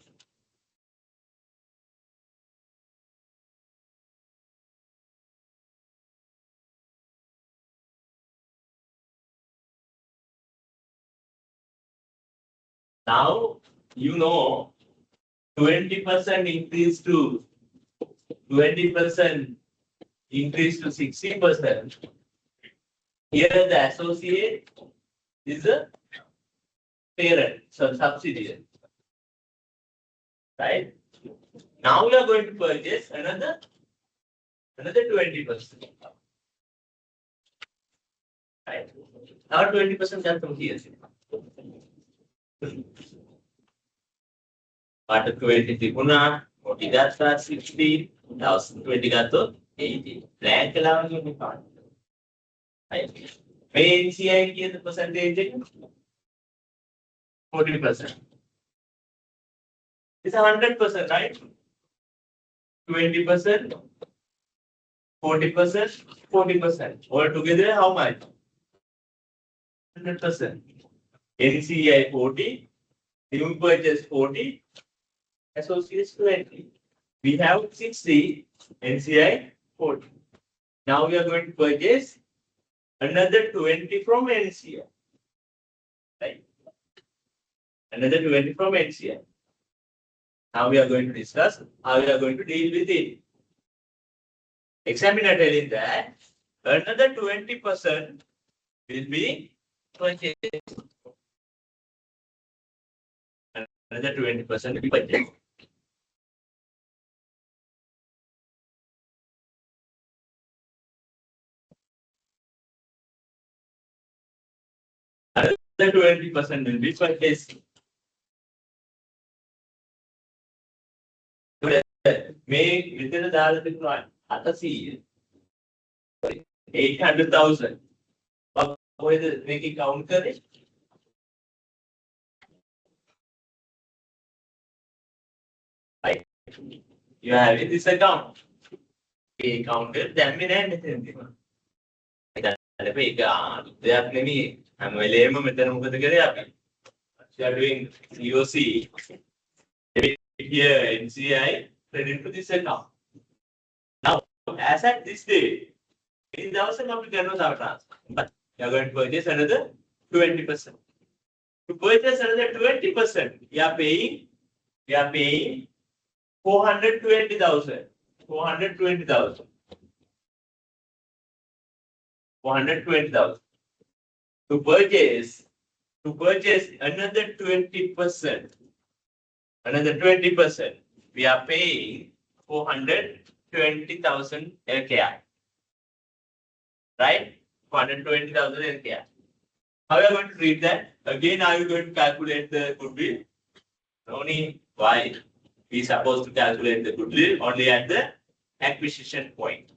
Now you know 20% increase to 20% increase to 60%. Here the associate is a parent, so subsidiary. Right? Now we are going to purchase another 20%. Right? Now 20% comes from here. But 20 Tribuna, 40 Gata, 60, 20 Gato, 80. Lanka allowing you to right? May NCI give the percentage 40%. It's 100%, right? 20%, 40%, 40%. Altogether, how much? 100%. NCI 40, new purchase 40, associates 20. We have 60, NCI 40. Now we are going to purchase another 20 from NCI. Right? Another 20 from NCI. Now we are going to discuss how we are going to deal with it. Examiner telling that another 20% will be purchased. Another 20% will be purchased. Another 20% will be purchased. May within the see 800,000. Make it count correct. Right. You have in this account. A counter, then we have anything. That way, they are many. I'm a lame method of the you are doing COC, debit here NCI, credit to this account. Now, as at this date, in the account we cannot have transfer, but you are going to purchase another 20%. To purchase another 20%, we are paying 420,000. 420,000. 420,000. To purchase another 20%. Another 20%. We are paying 420,000 LKR. Right? 420,000 LKR. How are you going to treat that? Again, are you going to calculate the goodwill? No need. Why? We are supposed to calculate the goodwill only at the acquisition point.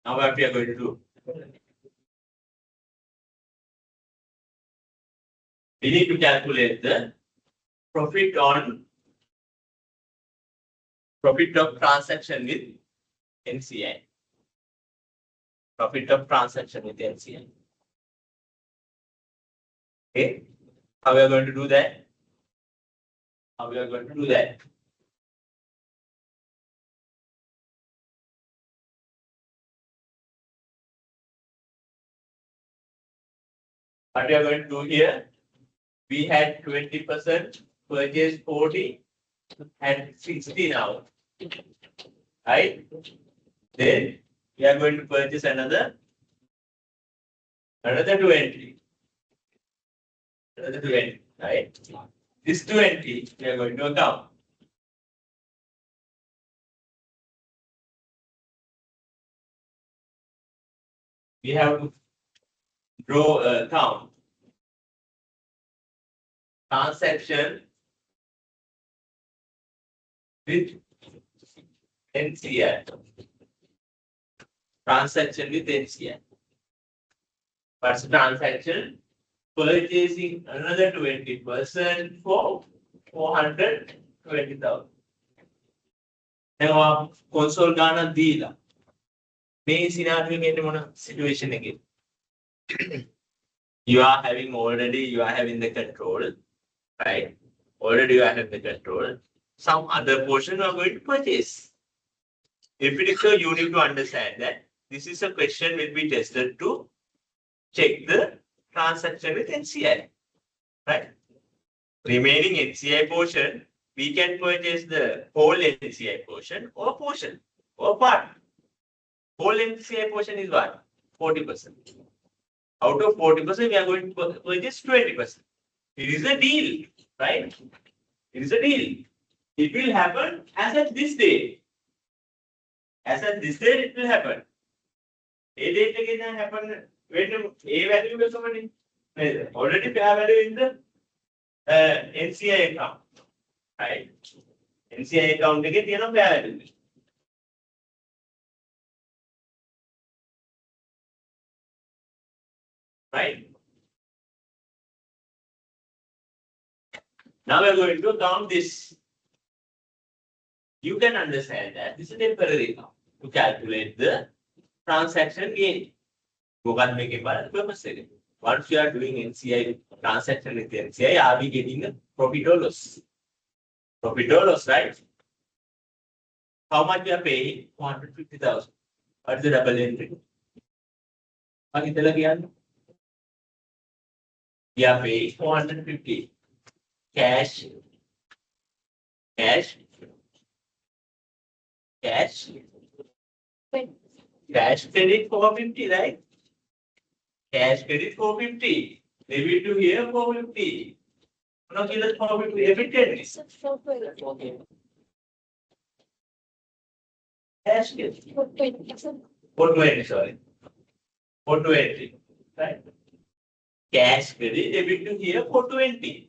Now what we are going to do? We need to calculate the profit of transaction with NCI. Profit of transaction with NCI. Okay. How we are going to do that? How we are going to do that? What we are going to do here? We had 20%, purchase 40 and 60 now. Right? Then we are going to purchase another 20. Another 20, right? This 20 we are going to account. We have to draw a account. Transaction with NCI. Transaction with NCI. What's the transaction? Purchasing another 20% for 420,000. Now, console gana deal. Main scenario in situation again. You are having the control, right? Already you are having the control. Some other portion you are going to purchase. If it is so, you need to understand that this is a question will be tested to check the transaction with NCI, right? Remaining NCI portion, we can purchase the whole NCI portion or part. Whole NCI portion is what? 40%. Out of 40%, we are going to purchase 20%. It is a deal, right? It is a deal. It will happen as at this day. As at this day, it will happen. A date again happen when A value will come in. Already fair value in the NCI account, right? NCI account again, fair value. Right? Now we are going to count this. You can understand that this is a temporary account to calculate the transaction gain. Once you are doing NCI transaction with NCI, are we getting a profit or loss? Profit or loss, right? How much we are paying? 450,000. What is the double entry? We are paying 450. Cash credit 450, right? Cash credit 450. Debit to here 450. No, give us 450. Evidently. Cash credit 420, sorry. 420, right? Cash credit debit to here 420.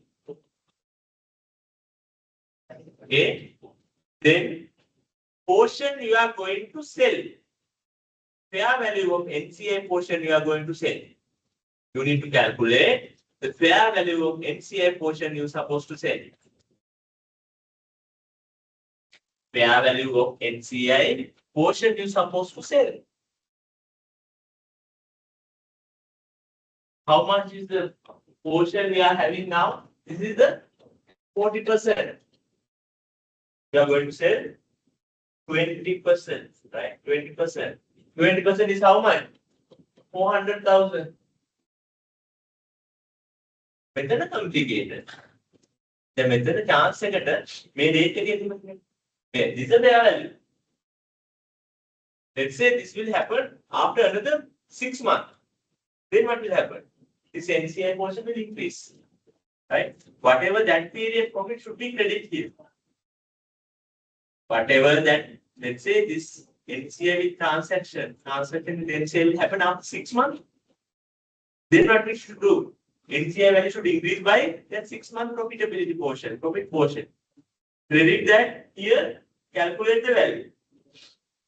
Okay. Then portion you are going to sell. Fair value of NCI portion you are going to sell. You need to calculate the fair value of NCI portion you are supposed to sell. Fair value of NCI portion you are supposed to sell. How much is the portion we are having now, this is the 40%. We are going to sell 20%, right? 20%. 20% is how much? 400,000. Method complicated. The method chance second may rate again. This is the value. Let's say this will happen after another 6 months. Then what will happen? This NCI portion will increase. Right? Whatever that period profit should be credited here. Whatever that, let's say this NCI with transaction with NCI will happen after 6 months. Then what we should do? NCI value should increase by that 6 month profitability portion, profit portion. Credit that here, calculate the value.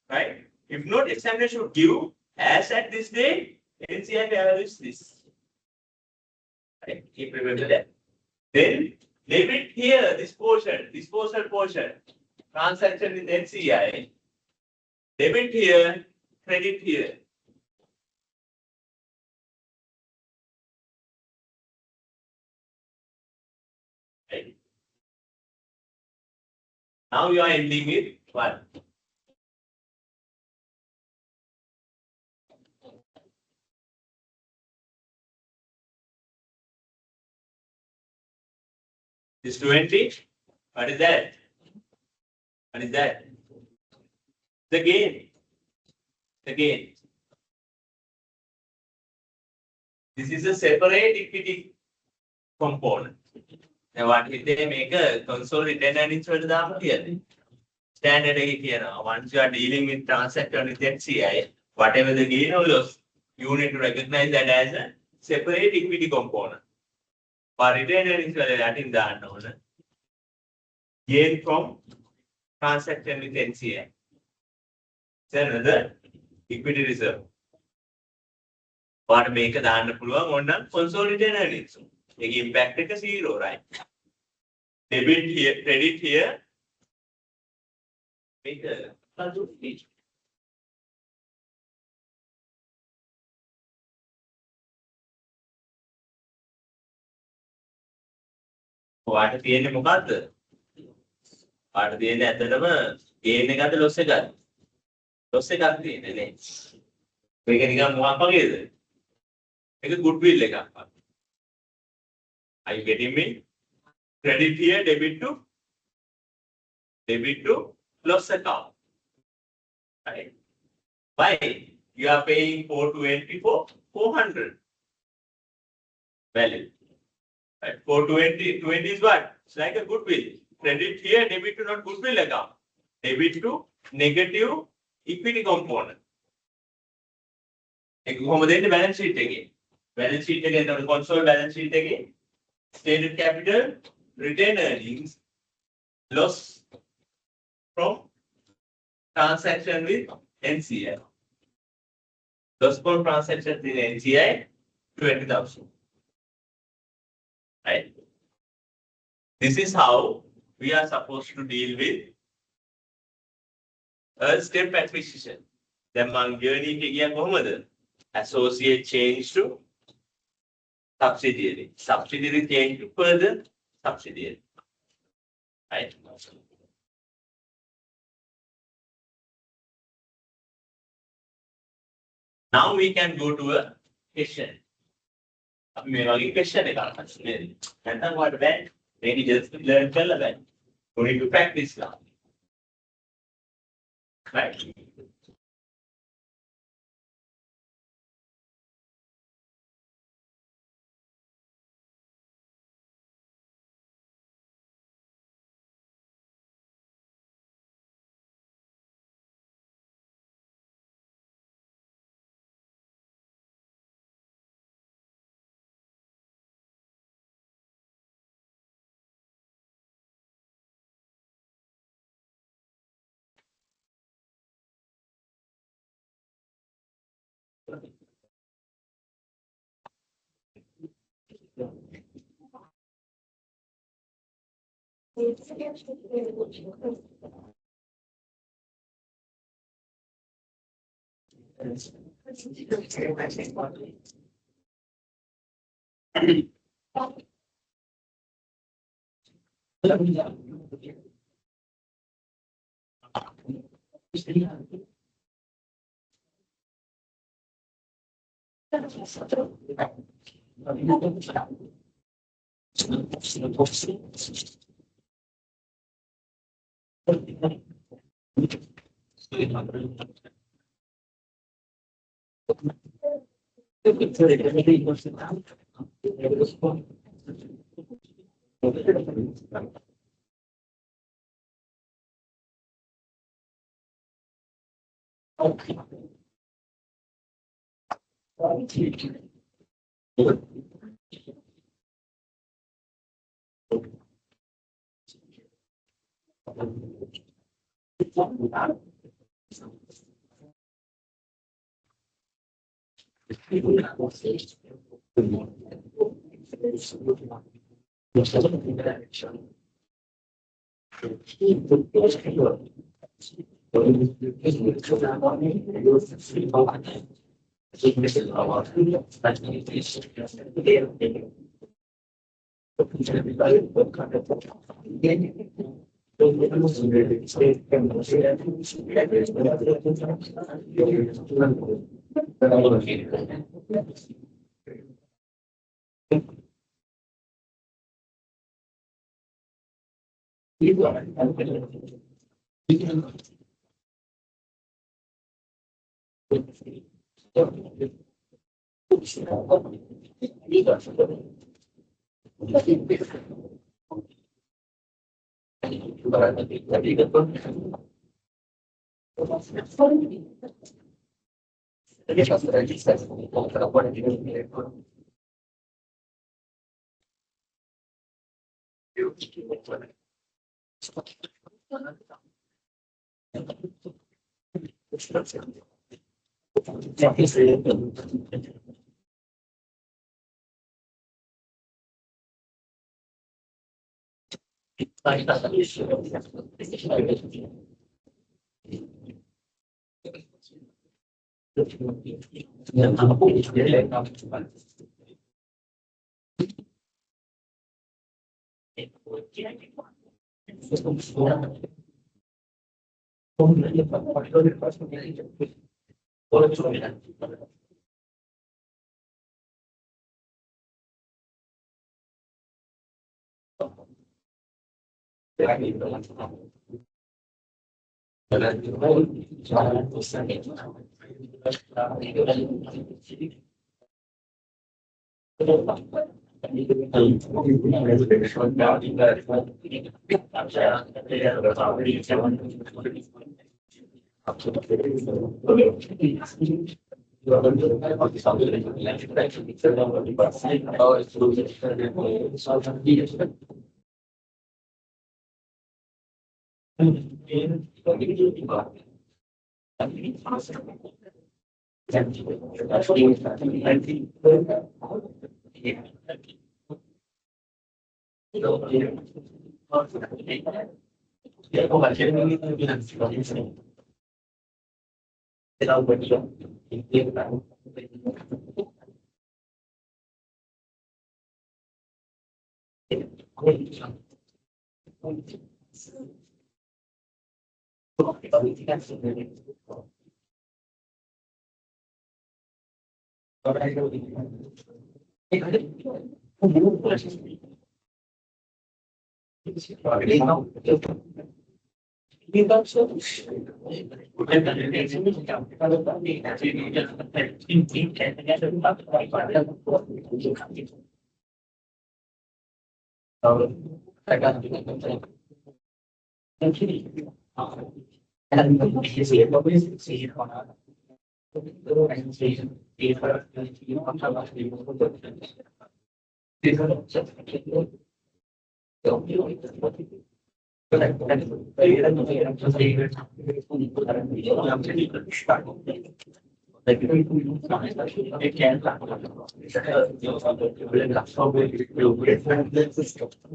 Right? If not, examiner should give as at this day, NCI value is this. Right? Keep remember that. Then debit here, this portion, portion, transaction with NCI. Debit here, credit here. Right? Now you are ending with 1. This 20. What is that? What is that? The gain. The gain. This is a separate equity component. Now what if they make a consolidated earnings for the here? Standard here. Once you are dealing with transaction with NCI, whatever the gain or loss, you need to recognize that as a separate equity component. For retained earnings, that in the unknown. Gain from transaction with NCI. It's another equity reserve. What make a dana pulwa on consolidated earnings. The impact is 0, right? Debit here, credit here. Make a what the end මොකද්ද? පාට තියෙන්නේ ඇත්තටම gain එකක්ද Los එකක්ද? Los එකක් තියෙන්නේ නේ. මේක නිකන් මොකක් වගේද? මේක goodwill එකක්. Are you getting me? Credit here, debit to loss account. Right? Why? You are paying 420 for 400 value. Right? 420, 20 is what? It's like a goodwill. Credit here, debit to not goodwill account. Debit to negative equity component. කොහොමද එන්නේ balance sheet එකේ? Balance sheet එකේ තමයි consolidated balance sheet එකේ stated capital, retained earnings, loss from transaction with NCI. Loss from transaction with NCI 20,000. Right? This is how we are supposed to deal with a step acquisition. Then man journey ke gaya කොහොමද? Associate change to subsidiary. Subsidiary change to further subsidiary. Right? Now we can go to a question. මේ වගේ question එකක් අහන්න. නැත්නම් what bad? Maybe just learn කරලා බෑ. We need to practice now. Right?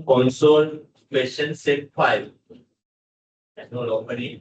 Console question set 5. No opening.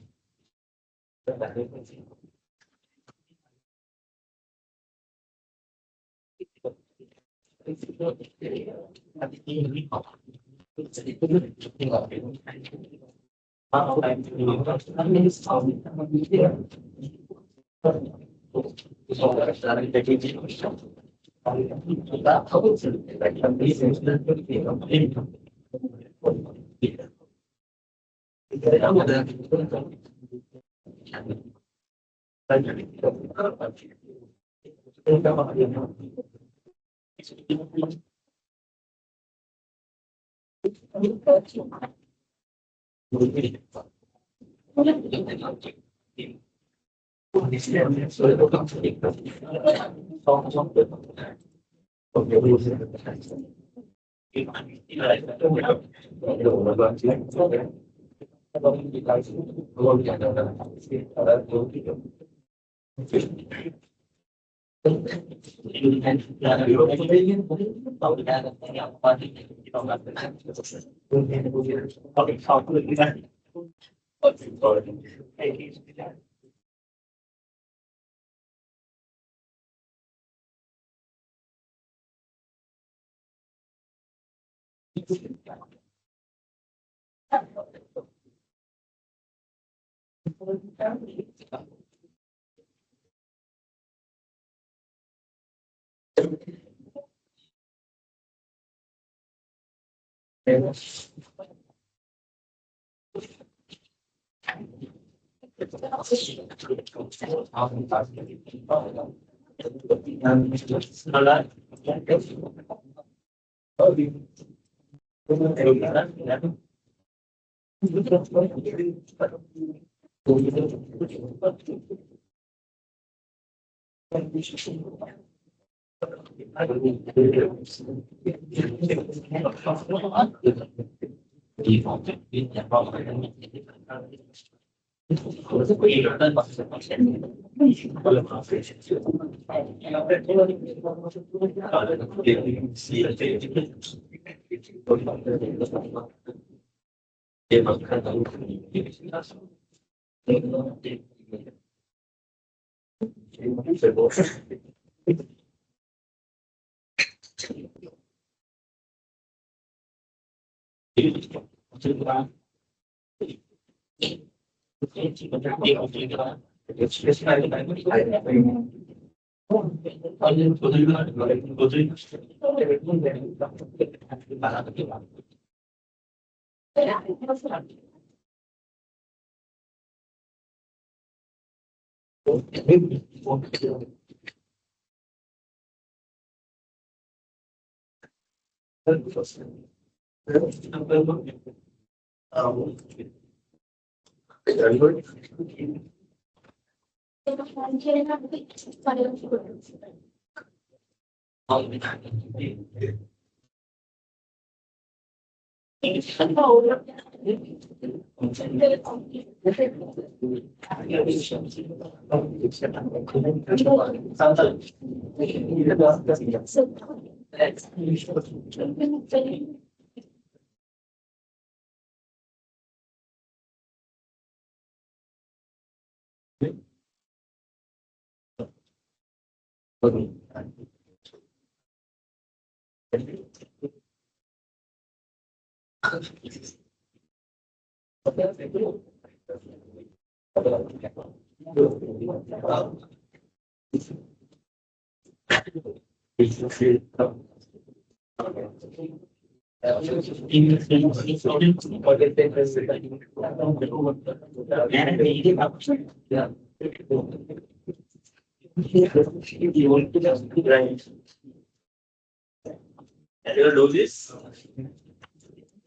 You do this.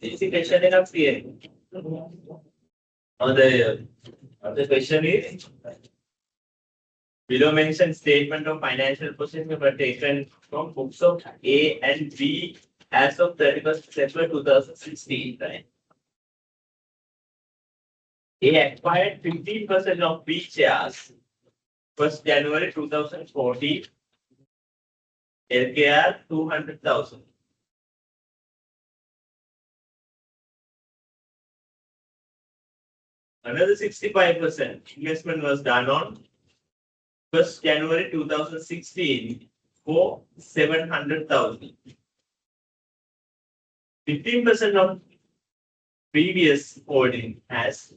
This is question enough here. Now the question is below mentioned statement of financial position were taken from books of A and B as of 31st December 2016. Right? A acquired 15% of B shares 1st January 2014. LKR 200,000. Another 65% investment was done on 1st January 2016 for 700,000. 15% of previous holding has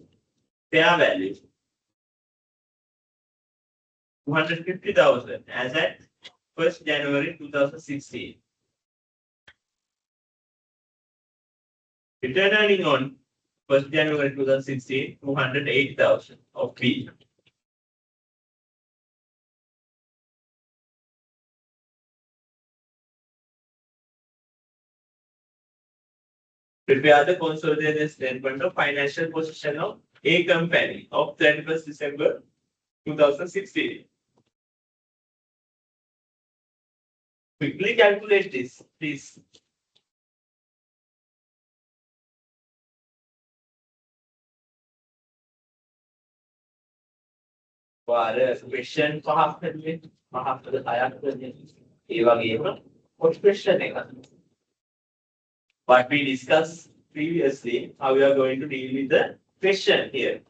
fair value 250,000 as at 1st January 2016. Return earning on 1st January 2016, 280,000 of P. Prepare the consolidated statement of financial position of a company of 31st December 2016. Quickly calculate this, please. Question පහක් කරන්නේ පහකට හයක් කරන්නේ ඒ වගේම what question එක. What we discussed previously, how we are going to deal with the question here.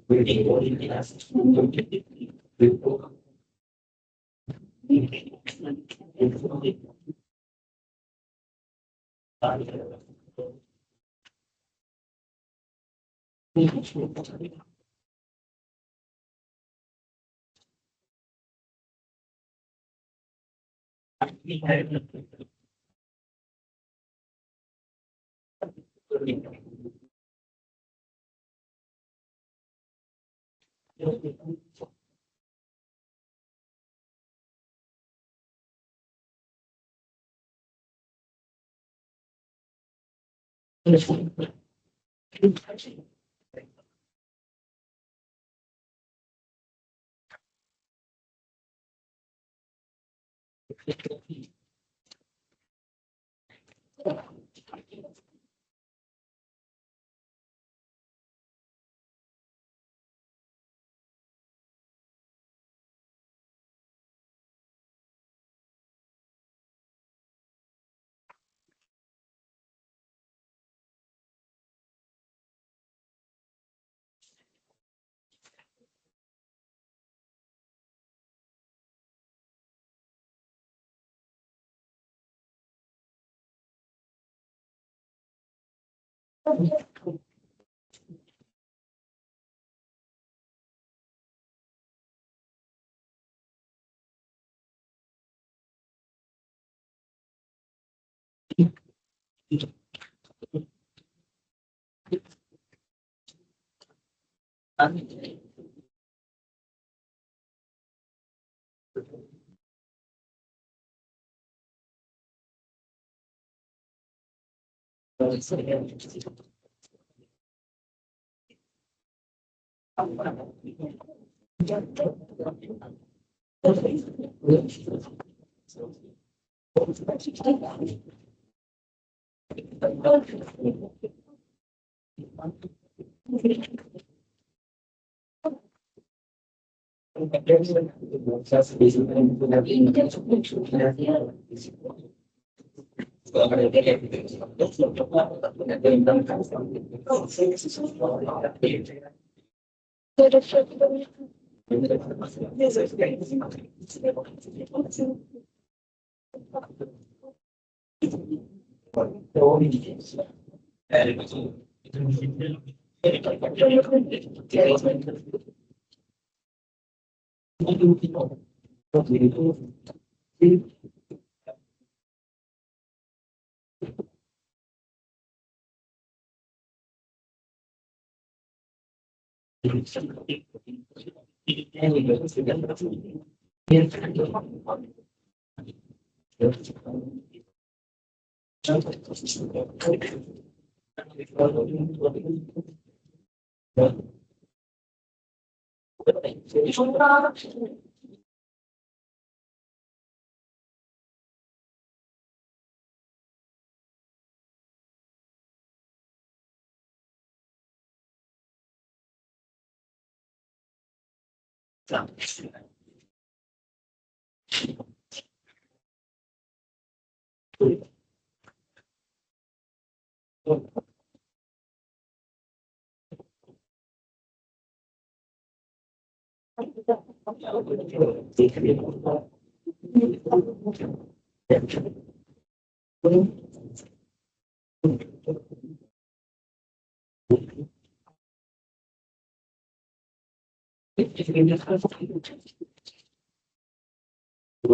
Do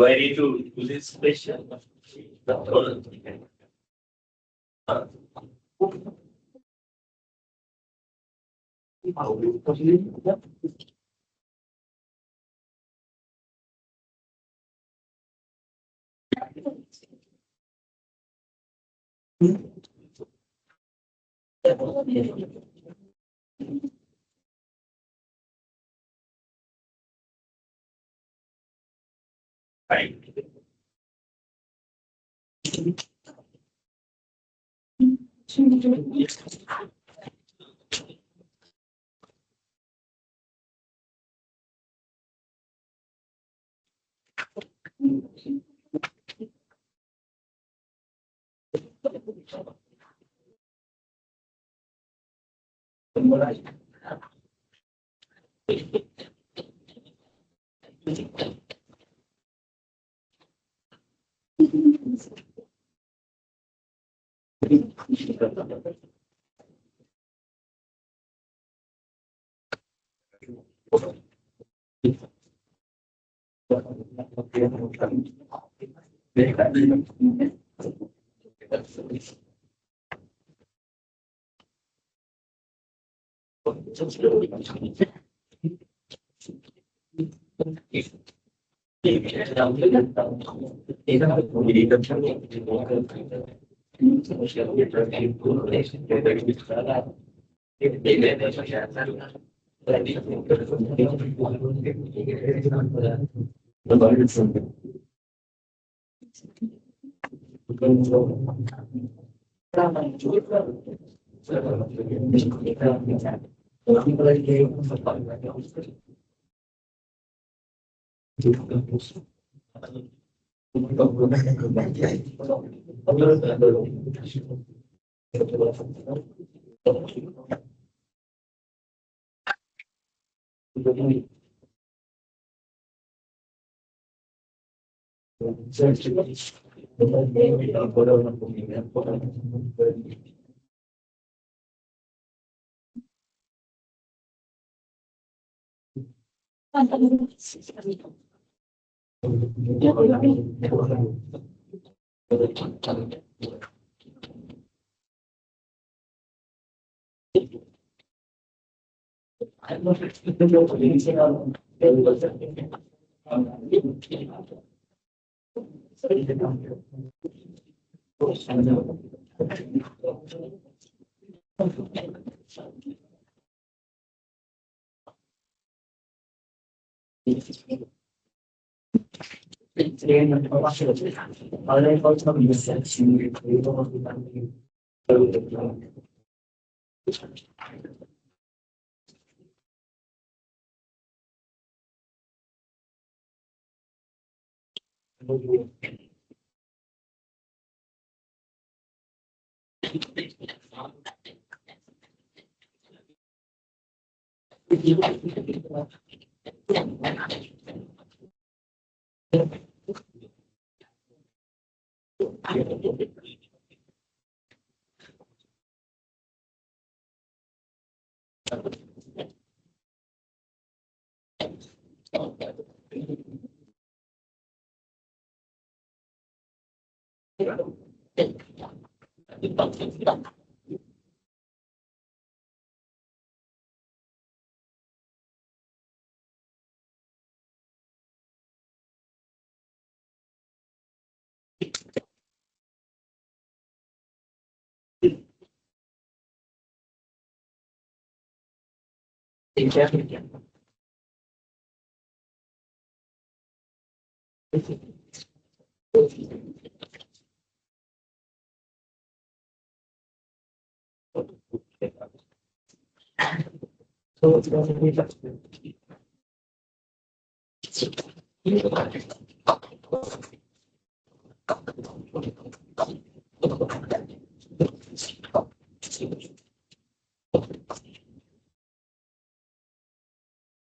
I need to do this question? Right.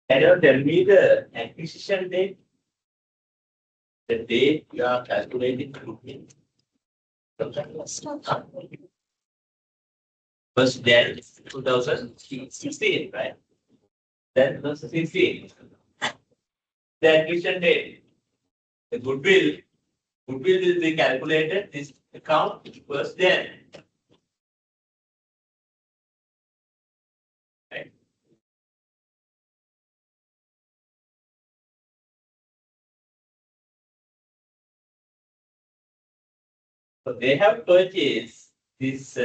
Can you tell me the acquisition date? The date you are calculating first Jan 2016, right? Then 2016. The acquisition date. The goodwill will be calculated this account first Jan. Right? So they have purchased this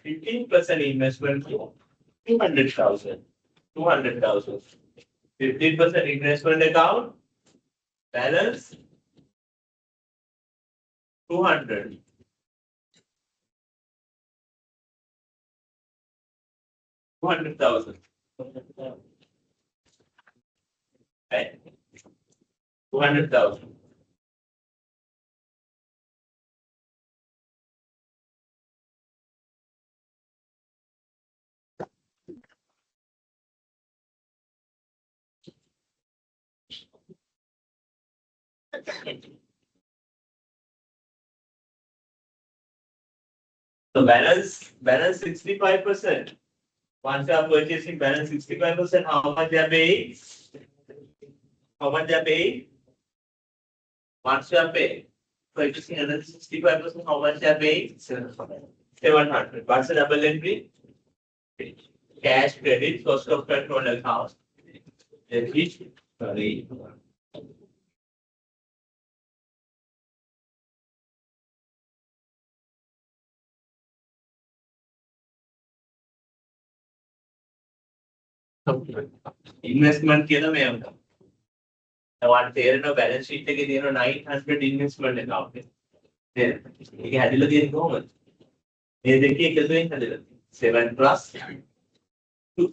15% investment for 200,000. 200,000. 15% investment account, balance 200. 200,000. Right? 200,000. So balance 65%. Once you are purchasing balance 65%, how much they are paying? How much they are paying? Once you are paying purchasing another 65%, how much they are paying? 700. What's the double entry? Cash credit, cost of control account. Debit, sorry. Investment කියලා මේ වුණා. ඔයාලට තේරෙනවා balance sheet එකේ තියෙන 900 investment account එක. නේද? ඒක හැදිලා තියෙන්නේ කොහොමද? මේ දෙකේ එකතුවෙන් හැදිලා තියෙන්නේ. 7 plus 2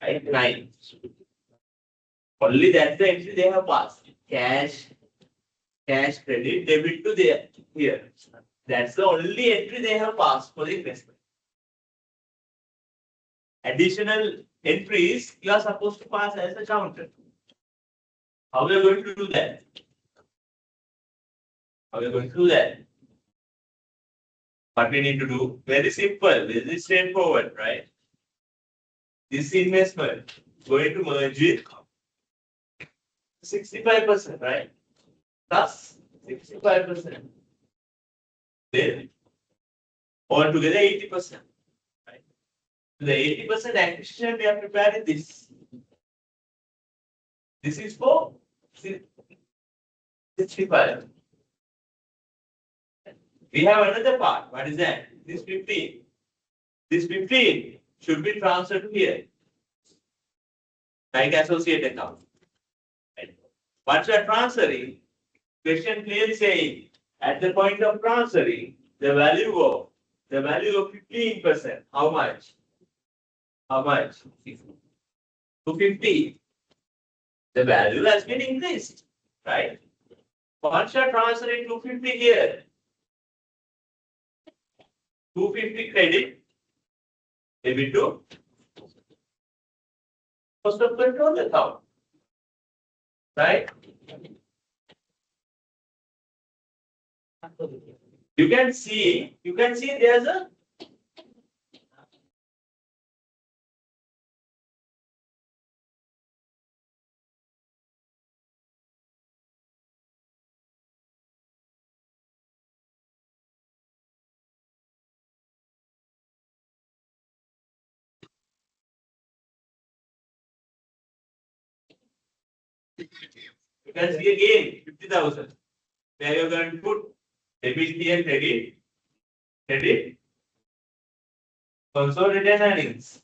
right 9. Only that's the entry they have passed. Cash credit debit to there here. That's the only entry they have passed for the investment. Additional entries you are supposed to pass as a counter. How are we going to do that? How are we going to do that? What we need to do? Very simple, very straightforward, right? This investment going to merge with 65%, right? Plus 65%. Then altogether 80%. Right? The 80% acquisition we are preparing this. This is for 65. We have another part. What is that? This 15. This 15 should be transferred to here. Like associate account. Right? Once you are transferring, question clearly saying at the point of transferring, the value of 15%. How much? How much? 250. The value has been increased, right? Once you are transferring 250 here, 250 credit, debit to cost of control account, right? You can see there's a you can see again 50,000. Where you're going to put debit here, credit, consolidated earnings.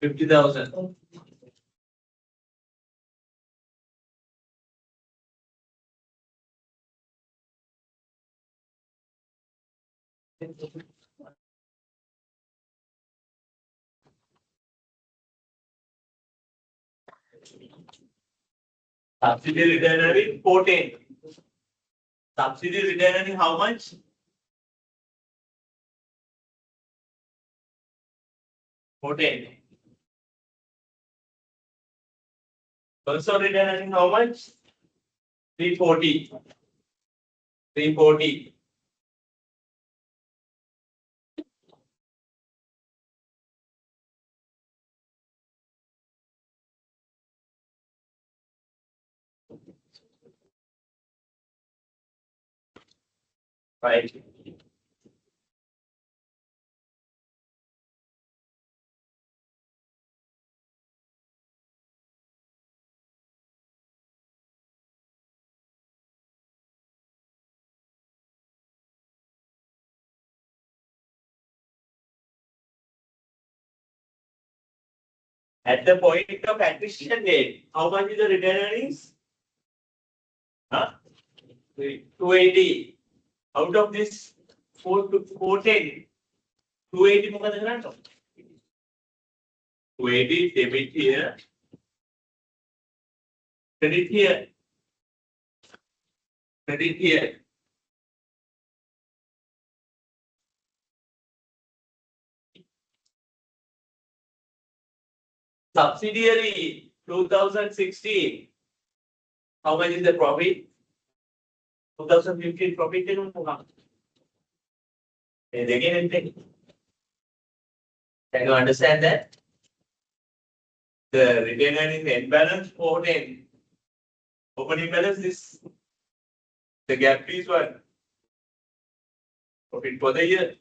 $50,000. Subsidy return earning 14. Subsidy return earning how much? 14. Consolidated earning how much? 340. 340. Right. At the point of acquisition date, how much is the return earnings? Huh? 280. Out of this 410, 280 මොකද කරන්නේ? 20 debit here, credit here, credit here. Subsidiary 2016. How much is the profit? 2015 profit in again. Can you understand that? The retained earnings end balance 410. Opening balance is the gap is what? Profit for the year.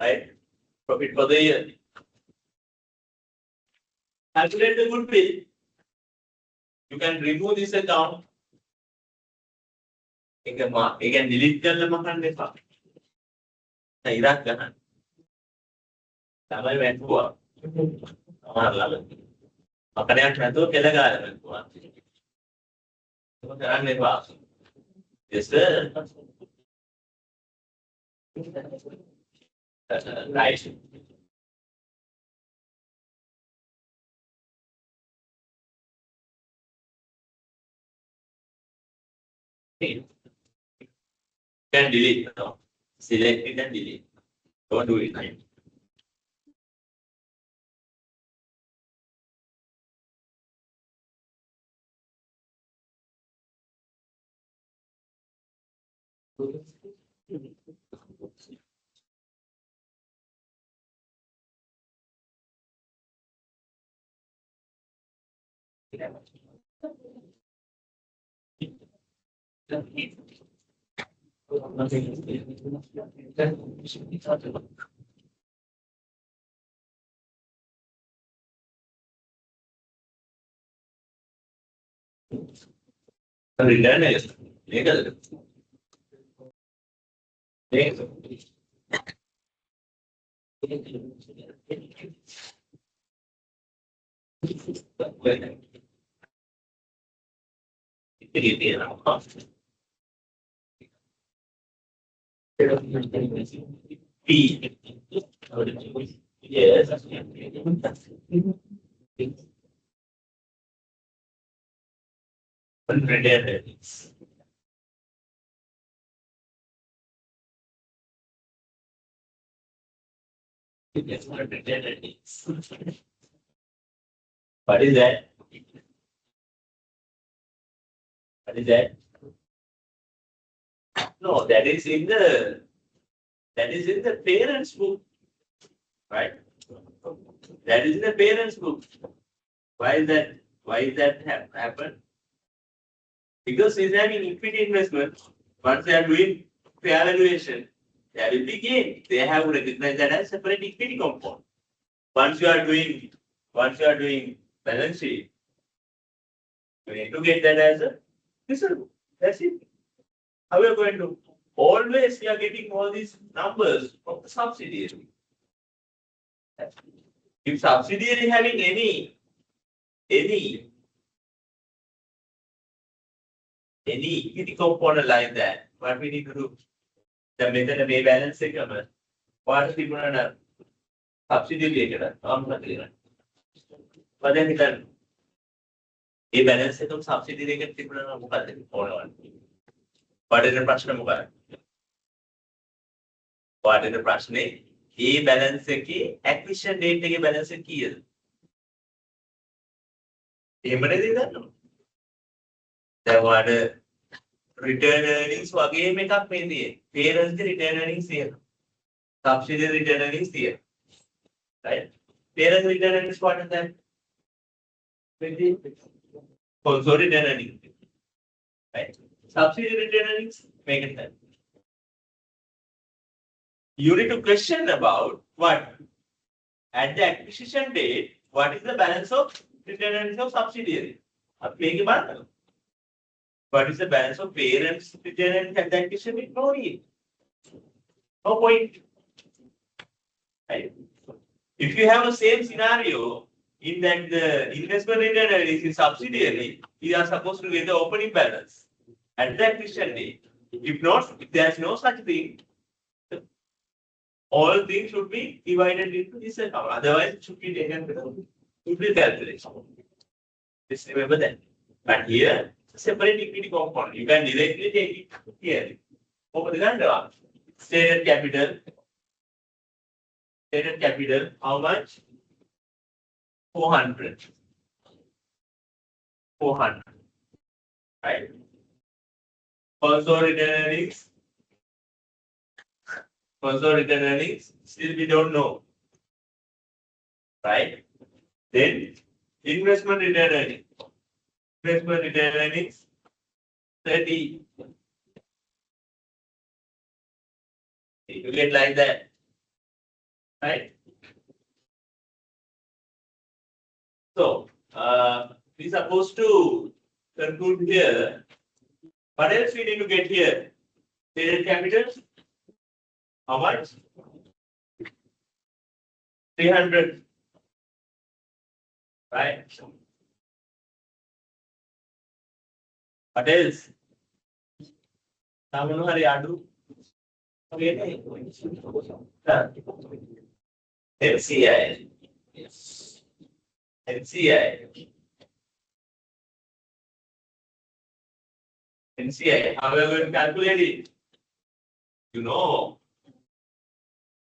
Right? Profit for the year. Calculate the goodwill. You can remove this account. You can delete the makan defa. Irak kan. Tamai mentua. Amar lalu. Makanya mentua kena gala mentua. Sekarang defa. Yes sir. Right. Can delete. No. Select it and delete. Don't do it. Return is legal. P. Yes. What is that? What is that? No, that is in the parents' book, right? That is in the parents' book. Why is that? Why is that happen? Because he's having equity investment. Once they are doing fair valuation, there will be gain. They have recognized that as separate equity component. Once you are doing balance sheet, you need to get that as a result. That's it. How are you going to? Always we are getting all these numbers from the subsidiary. If subsidiary having any equity component like that, what we need to do? The method of a balance segment. What is the subsidiary? But then a balance segment subsidiary can take what is the question? What is the question? A balance की acquisition date के balance की है. ये मने देता ना. There were return earnings वगैरह में कब में दिए? Parents के return earnings दिए. Subsidiary return earnings दिए. Right? Parents return earnings what is that? Consolidated return earnings. Right? Subsidiary return earnings make it that. You need to question about what at the acquisition date, what is the balance of return earnings of subsidiary? What is the balance of parents return earnings at the acquisition date? No need. No point. Right? If you have the same scenario in that the investment return earnings is subsidiary, you are supposed to get the opening balance at the acquisition date. If not, if there is no such thing, all things should be divided into this account. Otherwise, it should be taken to the goodwill calculation. Just remember that. But here, separate equity component. You can directly take it here. Over the under stated capital. Stated capital, how much? 400. 400. Right? Also return earnings. Also return earnings. Still we don't know. Right? Then investment return earnings. Investment return earnings 30. You get like that. Right? So we're supposed to conclude here. What else we need to get here? Stated capital. How much? 300. Right? What else? NCI. NCI. NCI. How are we going to calculate it? You know,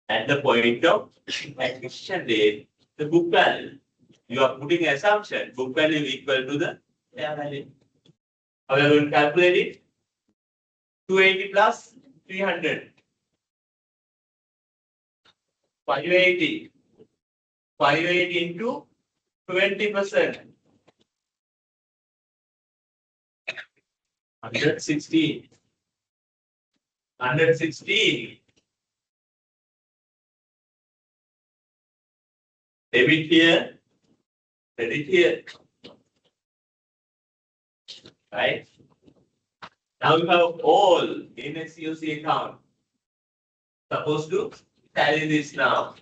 at the point of acquisition date, the book value. You are putting assumption. Book value equal to the fair value. How are we going to calculate it? 280 plus 300. 580. 580 into 20%. 160. 160. Debit here. Credit here. Right? Now you have all in a COC account. Supposed to tally this now.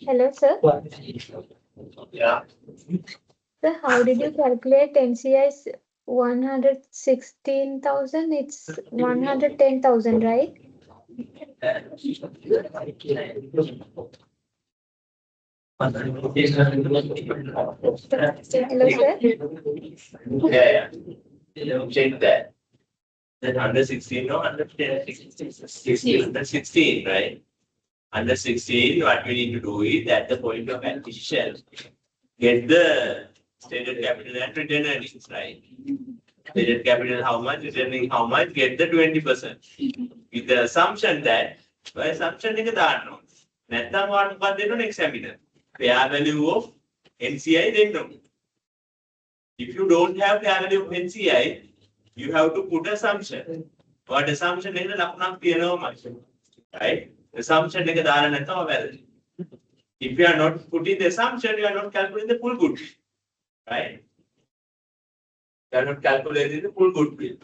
Hello, sir. Yeah. Sir, how did you calculate NCI's 116,000? It's 110,000, right? Hello, sir. Yeah. Check that. Then under 16 or under 10? 16. Under 16, right? Under 16, what we need to do is at the point of acquisition, get the stated capital and return earnings, right? Stated capital how much, returning how much, get the 20%. With the assumption that, by assumption is the නැත්නම් what they don't examine. Fair value of NCI they know. If you don't have fair value of NCI, you have to put assumption. What assumption is the right? Assumption is the if you are not putting the assumption, you are not calculating the full goodwill. Right? You are not calculating the full goodwill.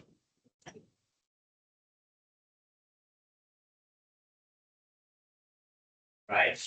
Right.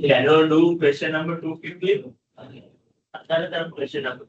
Can you do question number 250? Another question number.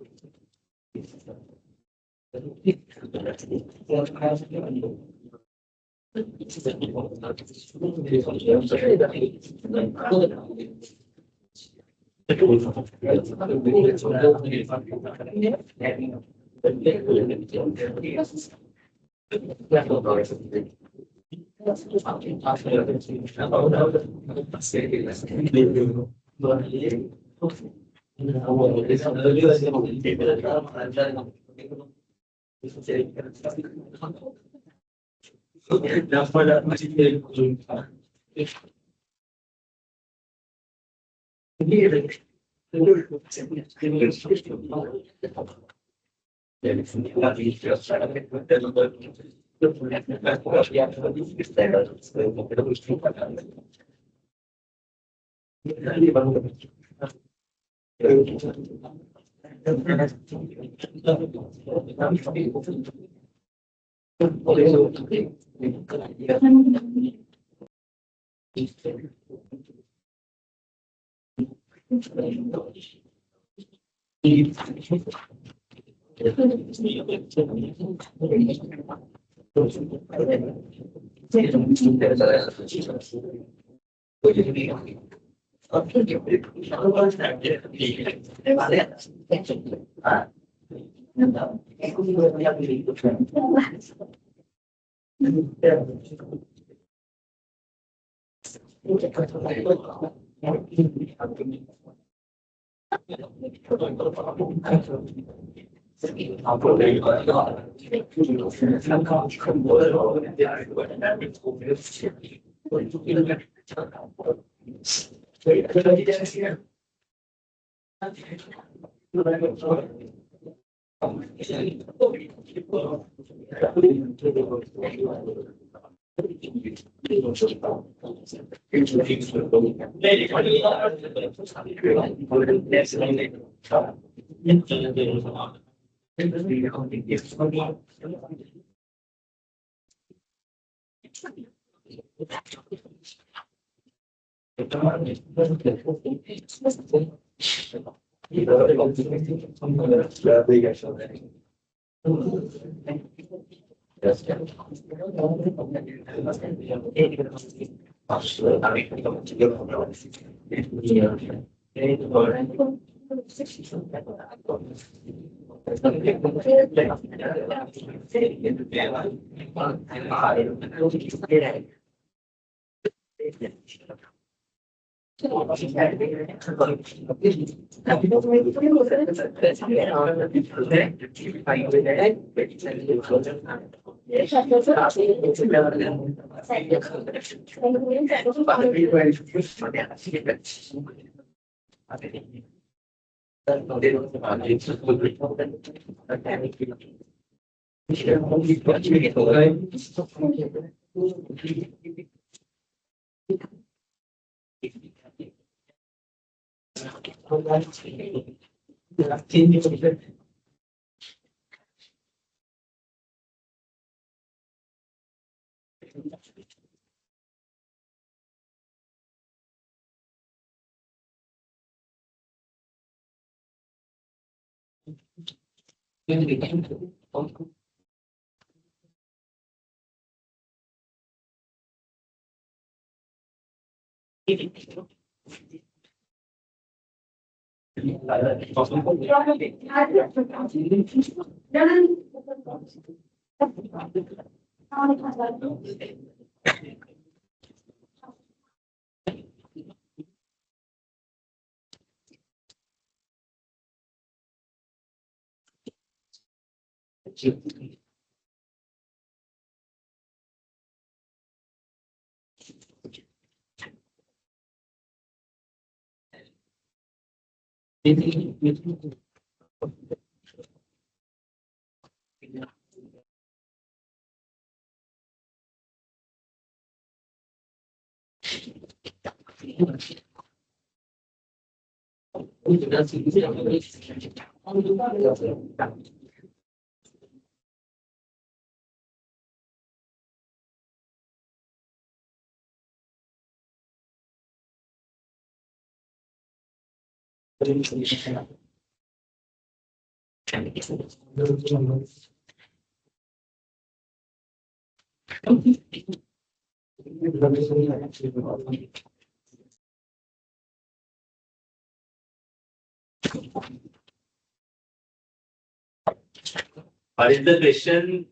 What is the question?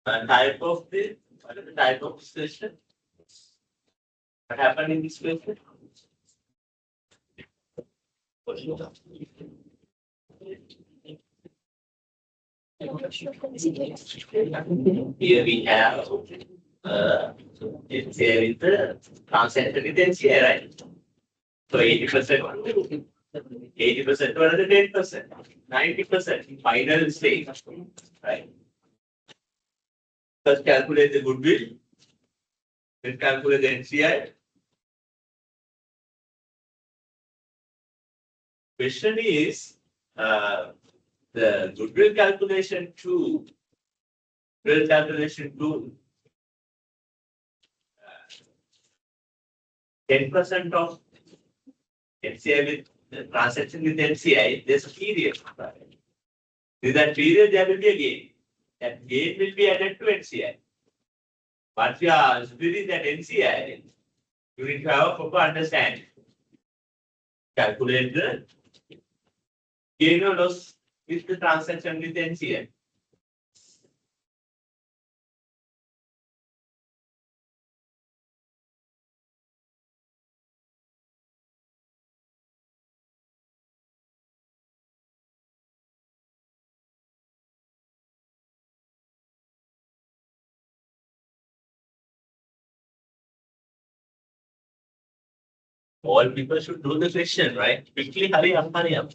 Type of the what is the type of this question? What happened in this question? Here we have it's here with the transaction with NCI, right? So 80%, 80% or the 10%, 90% final stage, right? First calculate the goodwill, then calculate the NCI. Question is the goodwill calculation to 10% of NCI with the transaction with NCI, there's a period. Right? With that period, there will be a gain. That gain will be added to NCI. Once you are splitting that NCI, you need to have a proper understanding. Calculate the gain or loss with the transaction with NCI. All people should do the question, right? Quickly, hurry up, hurry up.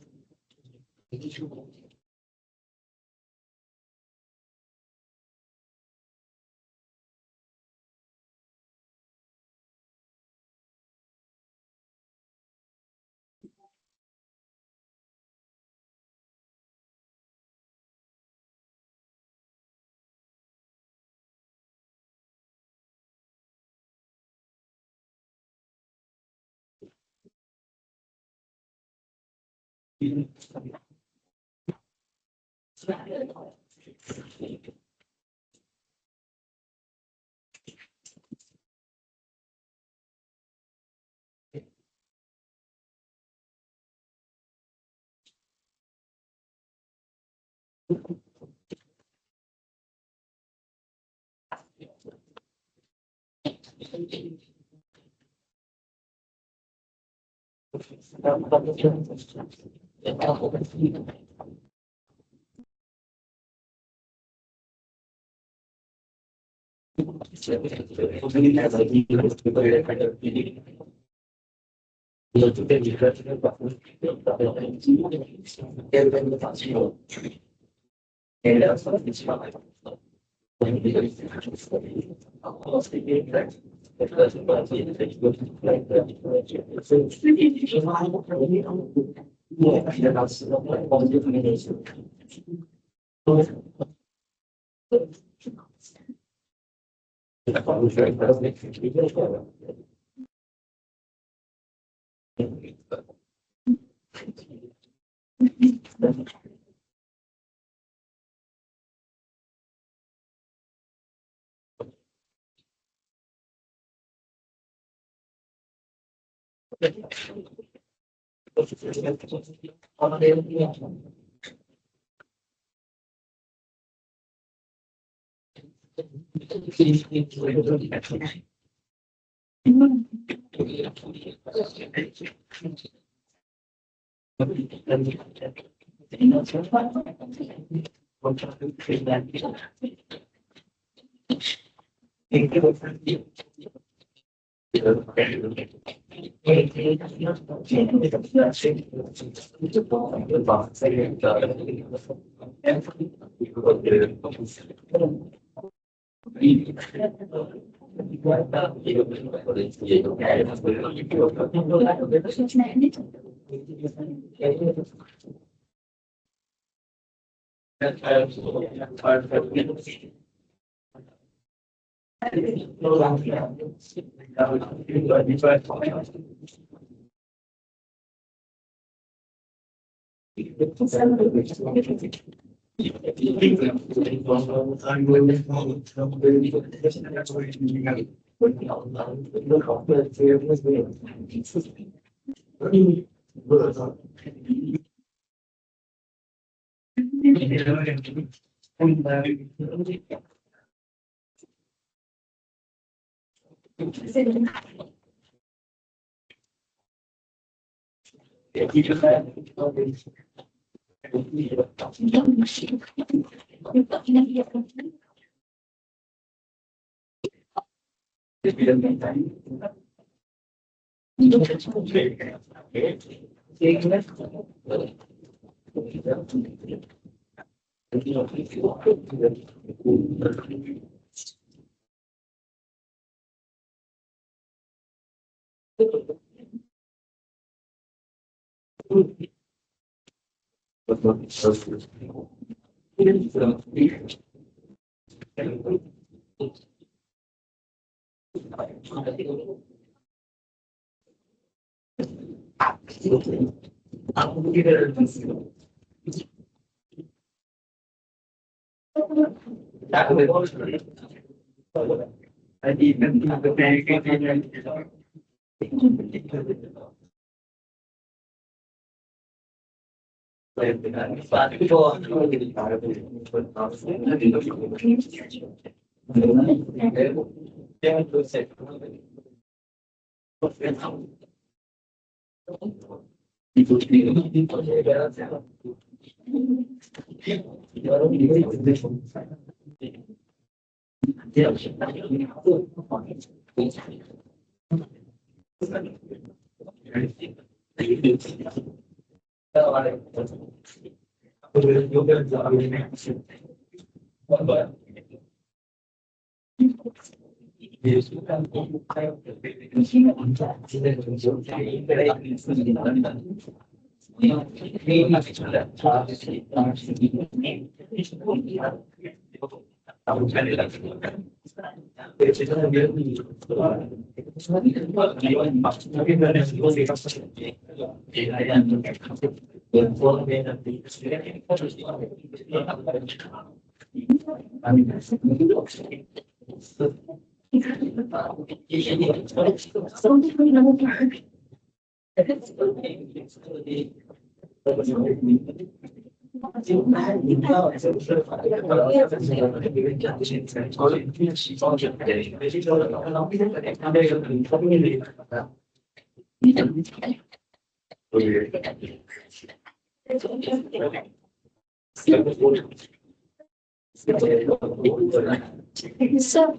So,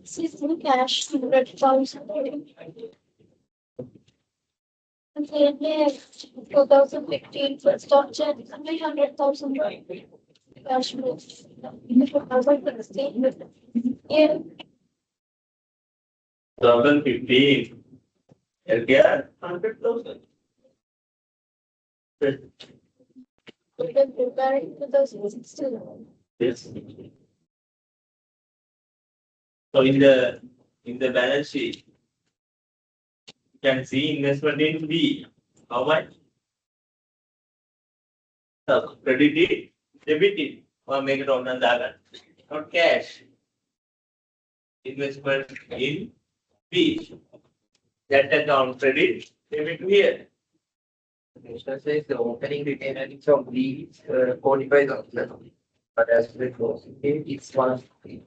this is cash 100,000. And then 2015 first of Jan, 300,000 cash flow. In 2016, yeah, 2015. Healthcare, 100,000. we can prepare in 2016. Yes. So in the balance sheet, you can see investment in B. How much? Credited, debited, or make it on the not cash. Investment in B. That account credit, debit here. Mr. says the opening retain earnings of B is 45,000. But as the closing date, it's one.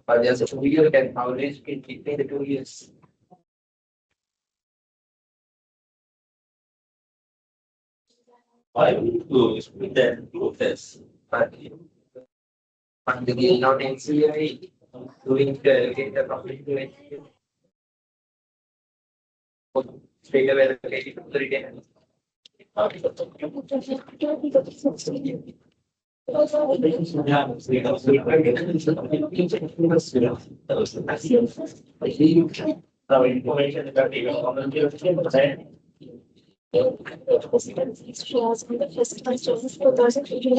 But there's a 2 year can average in between the 2 years. Why we do split that two this? But on the gain on NCI, doing the get the profit to NCI. Straight away related to the retain earnings. Now information about even on the Shares in the first construction 2018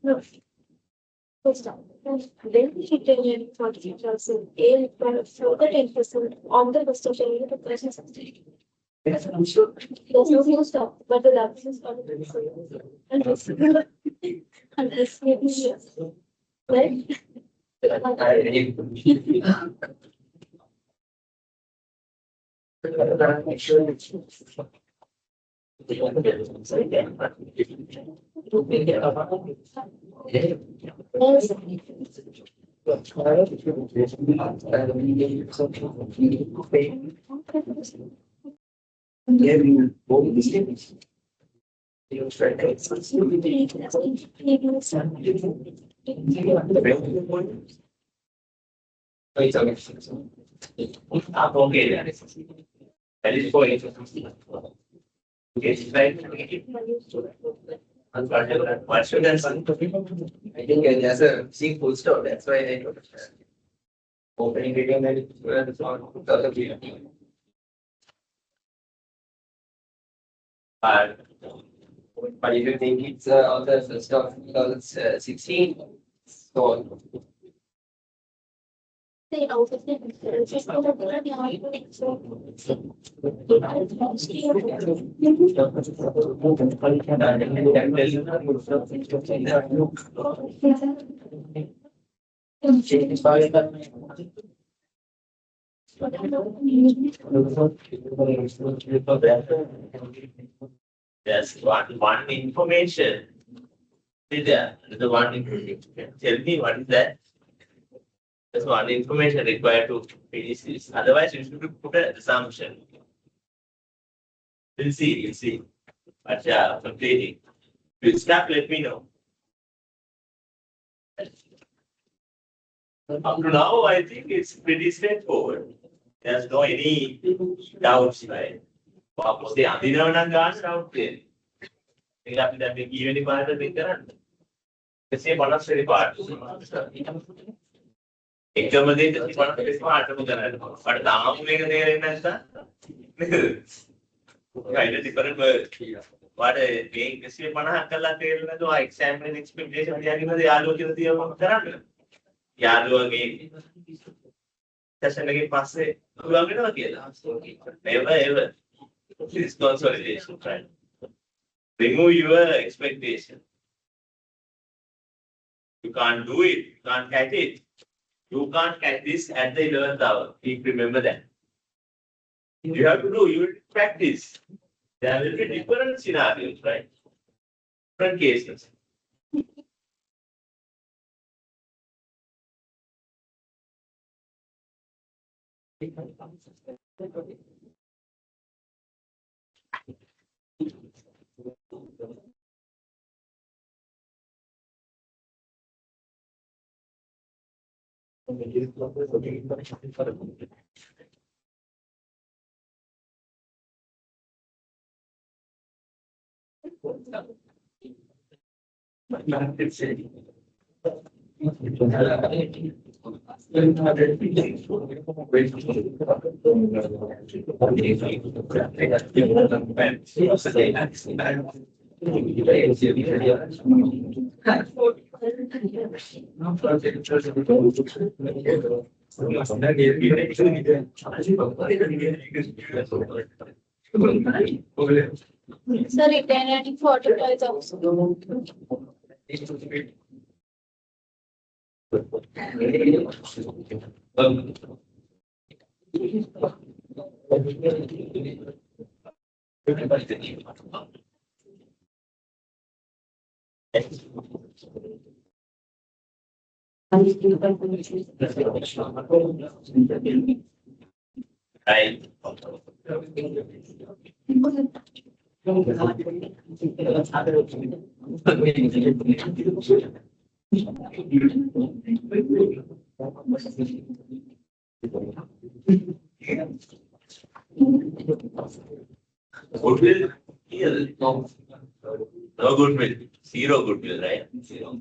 No. First up, then we retain 40,000 A required further 10% on the first of January 2016. There's no new stock, but the lapse is already sold. And this may be years. Right? Okay, that is for it. Okay, right. What should I say? I think there's a seeing full stop. That's why I don't understand. Opening retain that is on 2015. But if you think it's on the first of 2016, so They also think it's just going to be There's one information. The one information. Tell me what is that? There's one information required to finish this. Otherwise, you should put an assumption. We'll see. But yeah, completing. We'll start, let me know. Up to now, I think it's pretty straightforward. There's no any doubts, right? What the other doubt there? We have to make even if I have to the same one of the part. එකම දෙයක් 38ම කරනවා. but තාම මේක තේරෙන්නේ නැත්නම් නේද? Kind of different word. What a being this year, Manakala, examining expectation, Yalu, Yalu again. Session again, pass it. Never ever. This consolidation, right? Remove your expectation. You can't do it. You can't catch it. You can't catch this at the 11th hour. Please remember that. You have to do, you will practice. There will be different scenarios, right? Different cases. Sir, returning 45,000. Right. Goodwill here. No goodwill. Zero goodwill, right? Zero.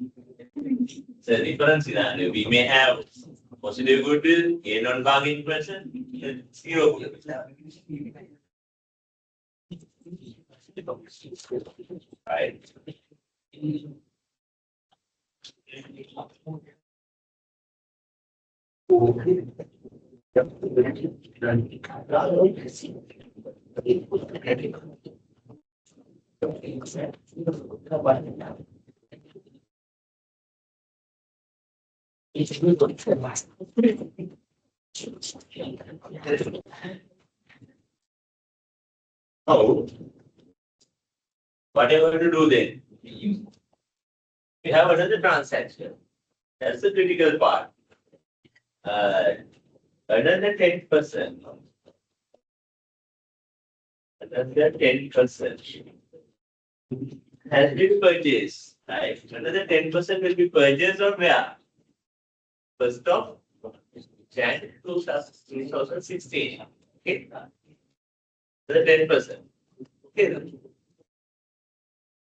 It's a different scenario. We may have positive goodwill, gain on bargain person, zero goodwill. Right. Oh, what are you going to do then? We have another transaction. That's the critical part. Another 10%. Another 10% has been purchased. Right? Another 10% will be purchased on where? First of Jan 2016. Okay. The 10%. Okay.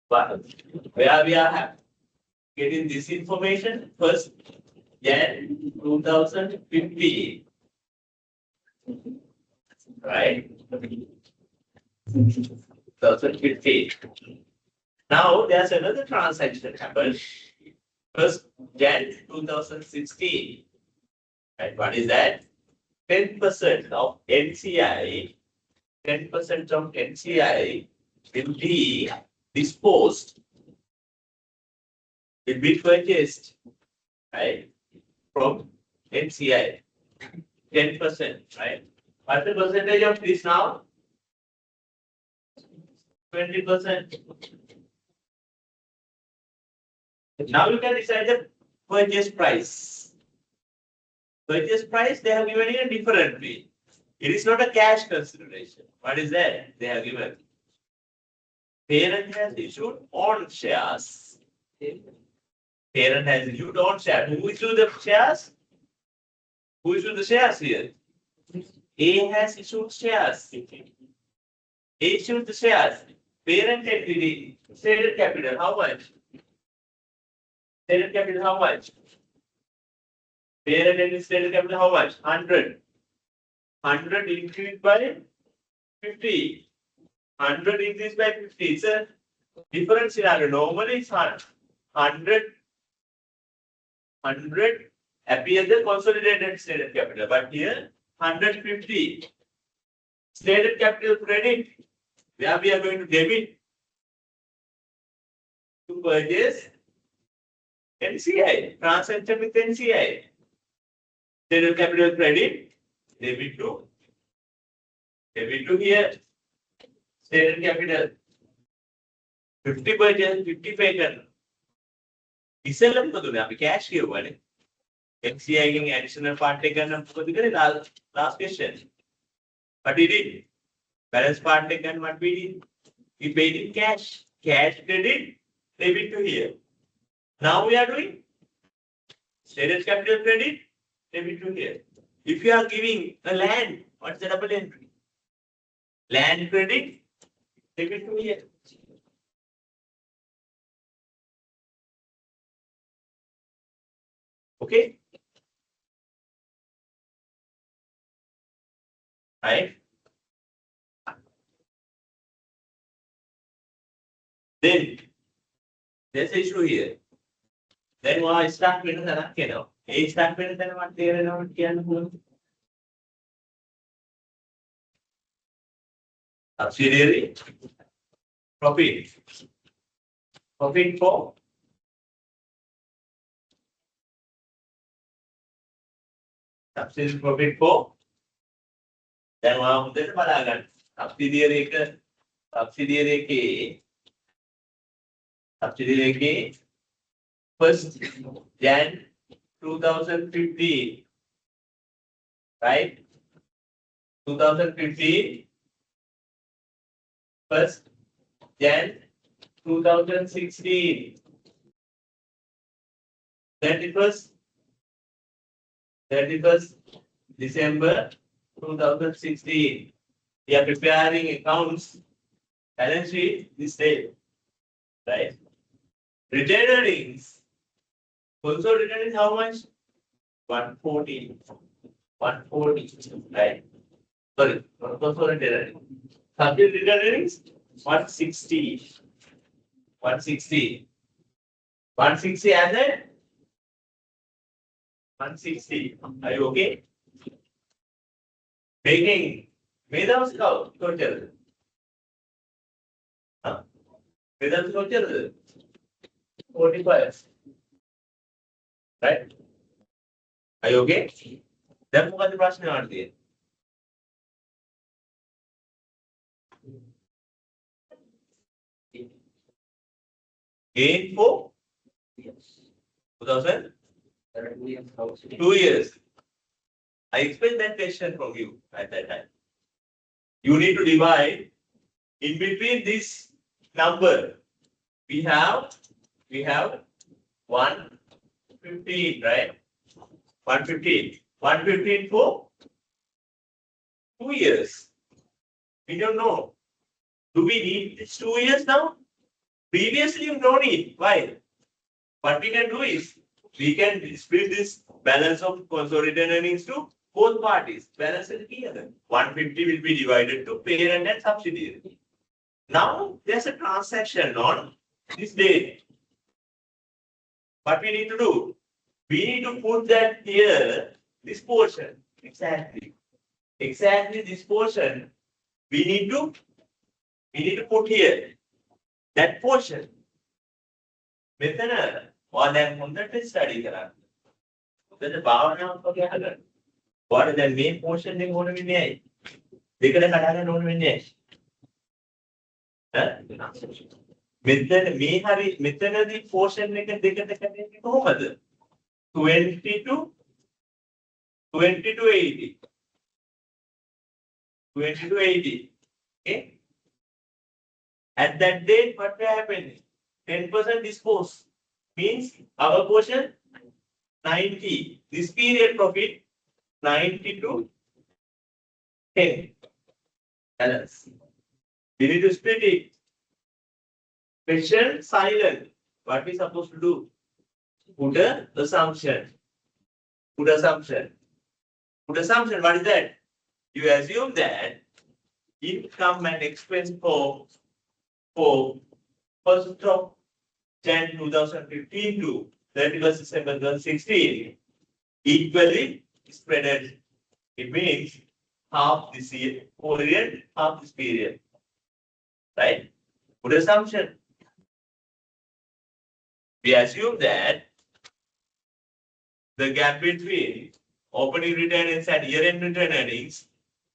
But where we are getting this information? First Jan 2015. Right? 2015. Now there's another transaction happened. First Jan 2016. Right? What is that? 10% of NCI, 10% of NCI will be disposed, will be purchased, right? From NCI. 10%, right? What's the percentage of this now? 20%. Now you can decide the purchase price. Purchase price they have given in a different way. It is not a cash consideration. What is that? They have given. Parent has issued own shares. Parent has issued own shares. Who issued the shares? Who issued the shares here? A has issued shares. A issued the shares. Parent entity, stated capital, how much? Stated capital, how much? Parent entity stated capital, how much? 100. 100 increased by 50. 100 increased by 50. It's a Different scenario. Normally it's 100 appear the consolidated stated capital, but here 150 stated capital credit, where we are going to debit to purchase NCI, transaction with NCI. Stated capital credit, debit to here, stated capital 50 purchase, 50 pay කරනවා. ඉස්සෙල්ලා මොකද උනේ? අපි cash කියවනේ. NCI ගෙන් additional part එක ගන්න මොකද කරේ? Last question. What we did? Balance part එක ගන්න what we did? We paid in cash. Cash credit, debit to here. Now we are doing stated capital credit, debit to here. If you are giving a land, what's the double entry? Land credit, debit to here. Okay? Right? Then there's an issue here. Then why start with the know? A start with the what there and can subsidiary profit. Profit for subsidiary profit for then वहाँ मुद्दे से बड़ा gun subsidiary के first Jan 2015, right? 2015 first Jan 2016 31st December 2016. We are preparing accounts, balance sheet this day, right? Retained earnings. Also retained earnings how much? 140, right? Sorry, not also retained earnings. Subject retained earnings 160 as a 160. Are you okay? Taking without scout total. Without total 45. Right? Are you okay? Then what the question are there? Gain for 2000? 2 years. I expect that question from you at that time. You need to divide in between this number. We have 115, right? 115 for 2 years. We don't know. Do we need this 2 years now? Previously, you don't need. Why? What we can do is we can split this balance of consolidated earnings to both parties. Balance is together. 150 will be divided to parent and subsidiary. Now there's a transaction on this date. What we need to do? We need to put that here, this portion. Exactly this portion. We need to put here that portion. Method or then හොඳට study කරන්න. දැන් භාවනාවක් වගේ අහගන්න. ඔයාලා දැන් මේ portion එක ඕන වෙන්නේ ඇයි? දෙකට කඩා ගන්න ඕන වෙන්නේ ඇයි? මෙතනදී portion එක දෙකට කඩන්නේ කොහොමද? 20 to 80. 20 to 80. Okay? At that date, what will happen? 10% dispose. Means our portion 90. This period profit 90 to 10. Balance. We need to split it. Question silent. What we supposed to do? Put an assumption. What is that? You assume that income and expense for 1st of Jan 2015 to 31st December 2016 equally spread. It means half this year period, half this period. Right? Good assumption. We assume that the gap between opening return earnings and year-end return earnings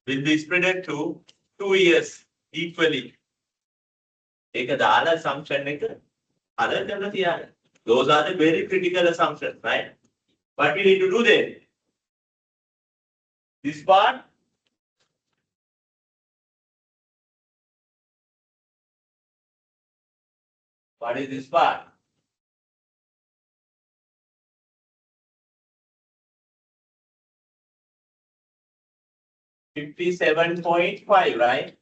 will be spread to 2 years equally. Take a dollar assumption. Those are the very critical assumptions, right? What we need to do then? This part. What is this part? $57.5, right?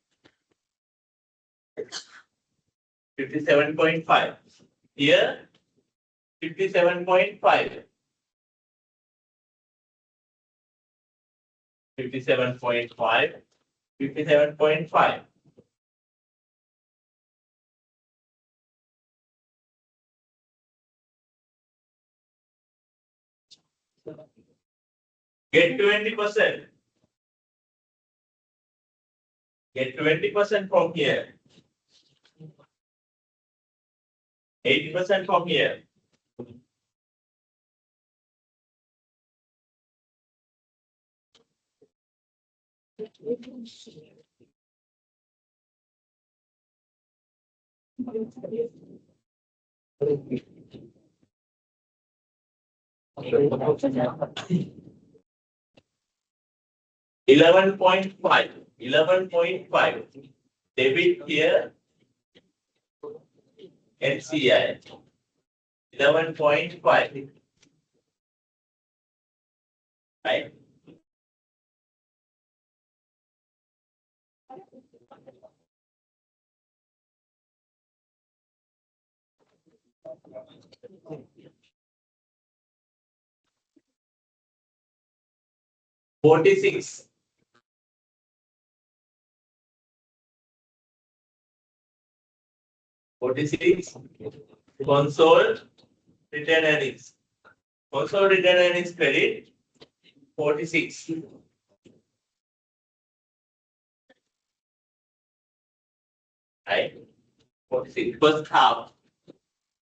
57.5. Here, 57.5. 57.5. 57.5. Get 20%. Get 20% from here. 80% from here. $11.5. 11.5. Debit here. NCI. 11.5. Right? $46. Console return earnings. Console return earnings credit 46. Right? 46. First half.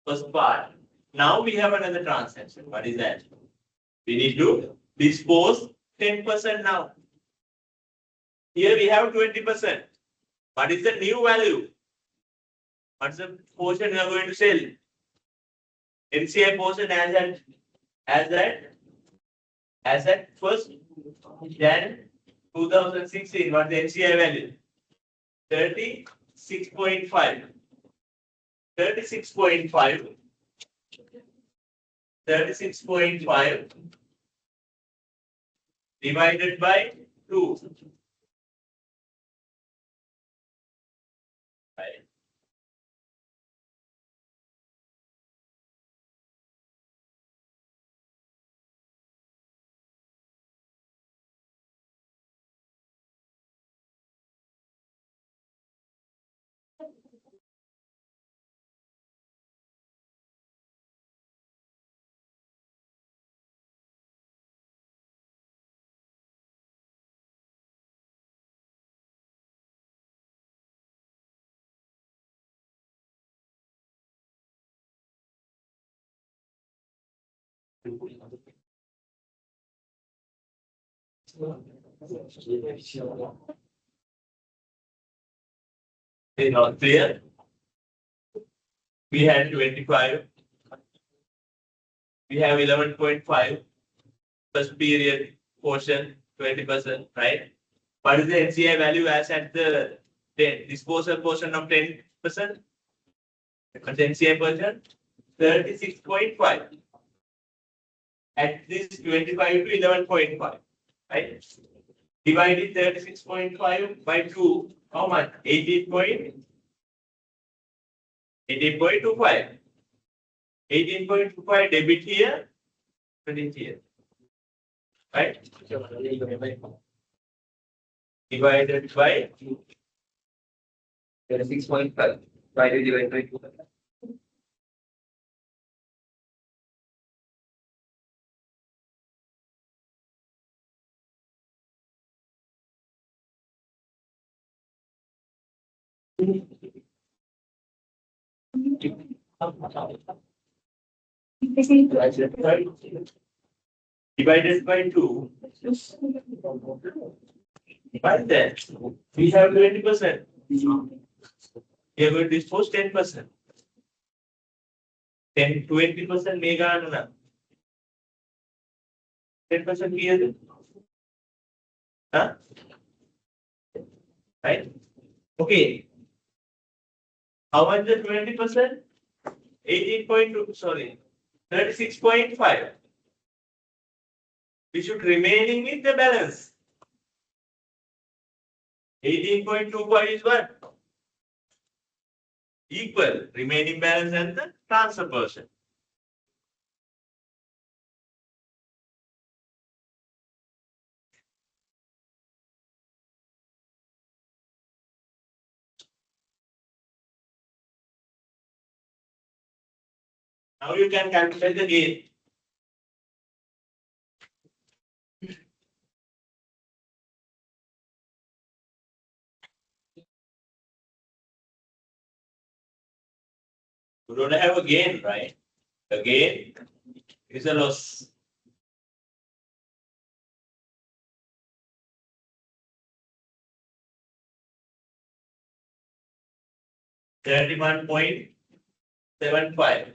First part. Now we have another transaction. What is that? We need to dispose 10% now. Here we have 20%. What is the new value? What's the portion we are going to sell? NCI portion as at first Jan 2016. What's the NCI value? 36.5. 36.5. 36.5 divided by 2. Right. Is not clear? We had 25. We have 11.5 first period portion 20%, right? What is the NCI value as at the disposal portion of 10%? What's the NCI portion? 36.5. At this 25 to 11.5, right? Divided 36.5 by 2, how much? 18.25. 18.25 debit here, credit here. Right? Divided by 36.5. Why do you divide by 2? Divided by 2. By that, we have 20%. We are going to dispose 10%. 20% mega anuna. 10% here. Huh? Right? Okay. How much is 20%? 18.2, sorry, 36.5. We should remaining with the balance. 18.25 is what? Equal remaining balance and the transfer portion. Now you can calculate the gain. You don't have a gain, right? The gain is a loss. $31.75.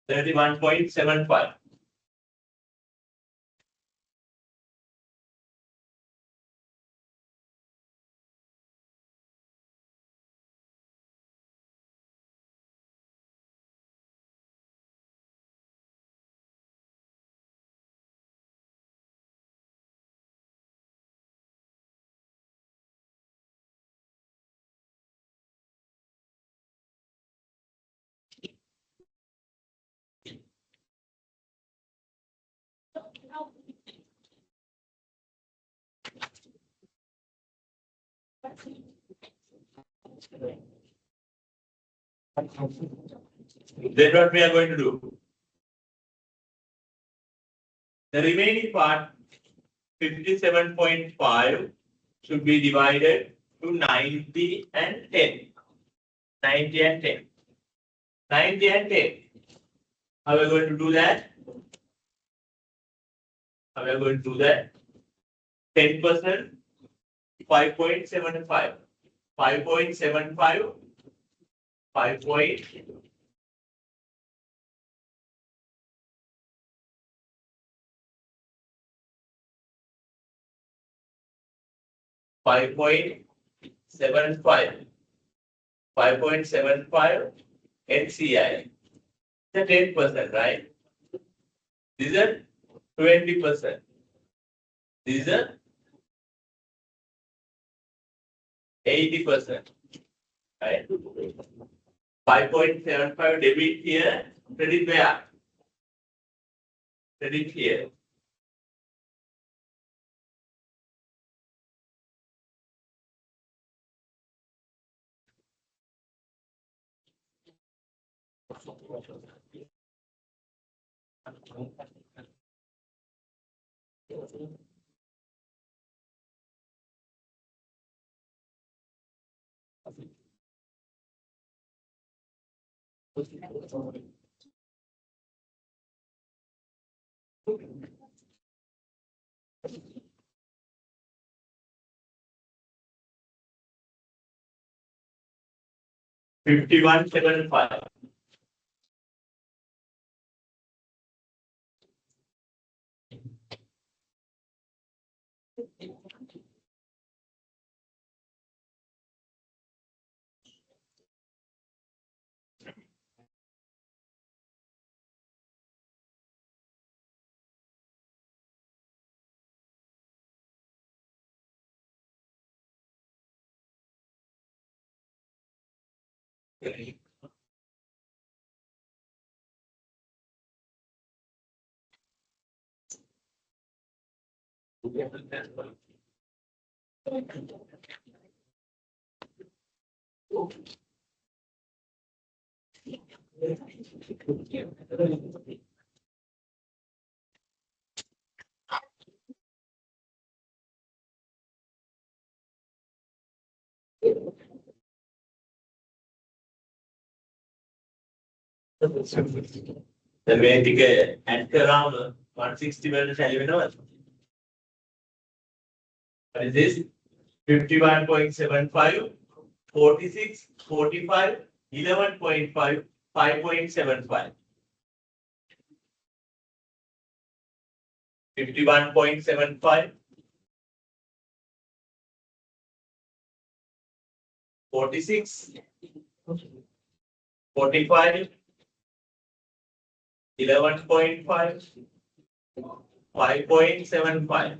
31.75. Then what we are going to do? The remaining part, 57.5, should be divided to 90 and 10. 90 and 10. 90 and 10. How are we going to do that? How are we going to do that? 10%, 5.75. 5.75. 5. 5.75. 5.75 NCI. The 10%, right? These are 20%. These are 80%. Right? 5.75 debit here, credit where? Credit here. $51.75. The way to at around 160 minutes, what is this? 51.75, 46, 45, 11.5, 5.75. 51.75, 46, 45, 11.5, 5.75.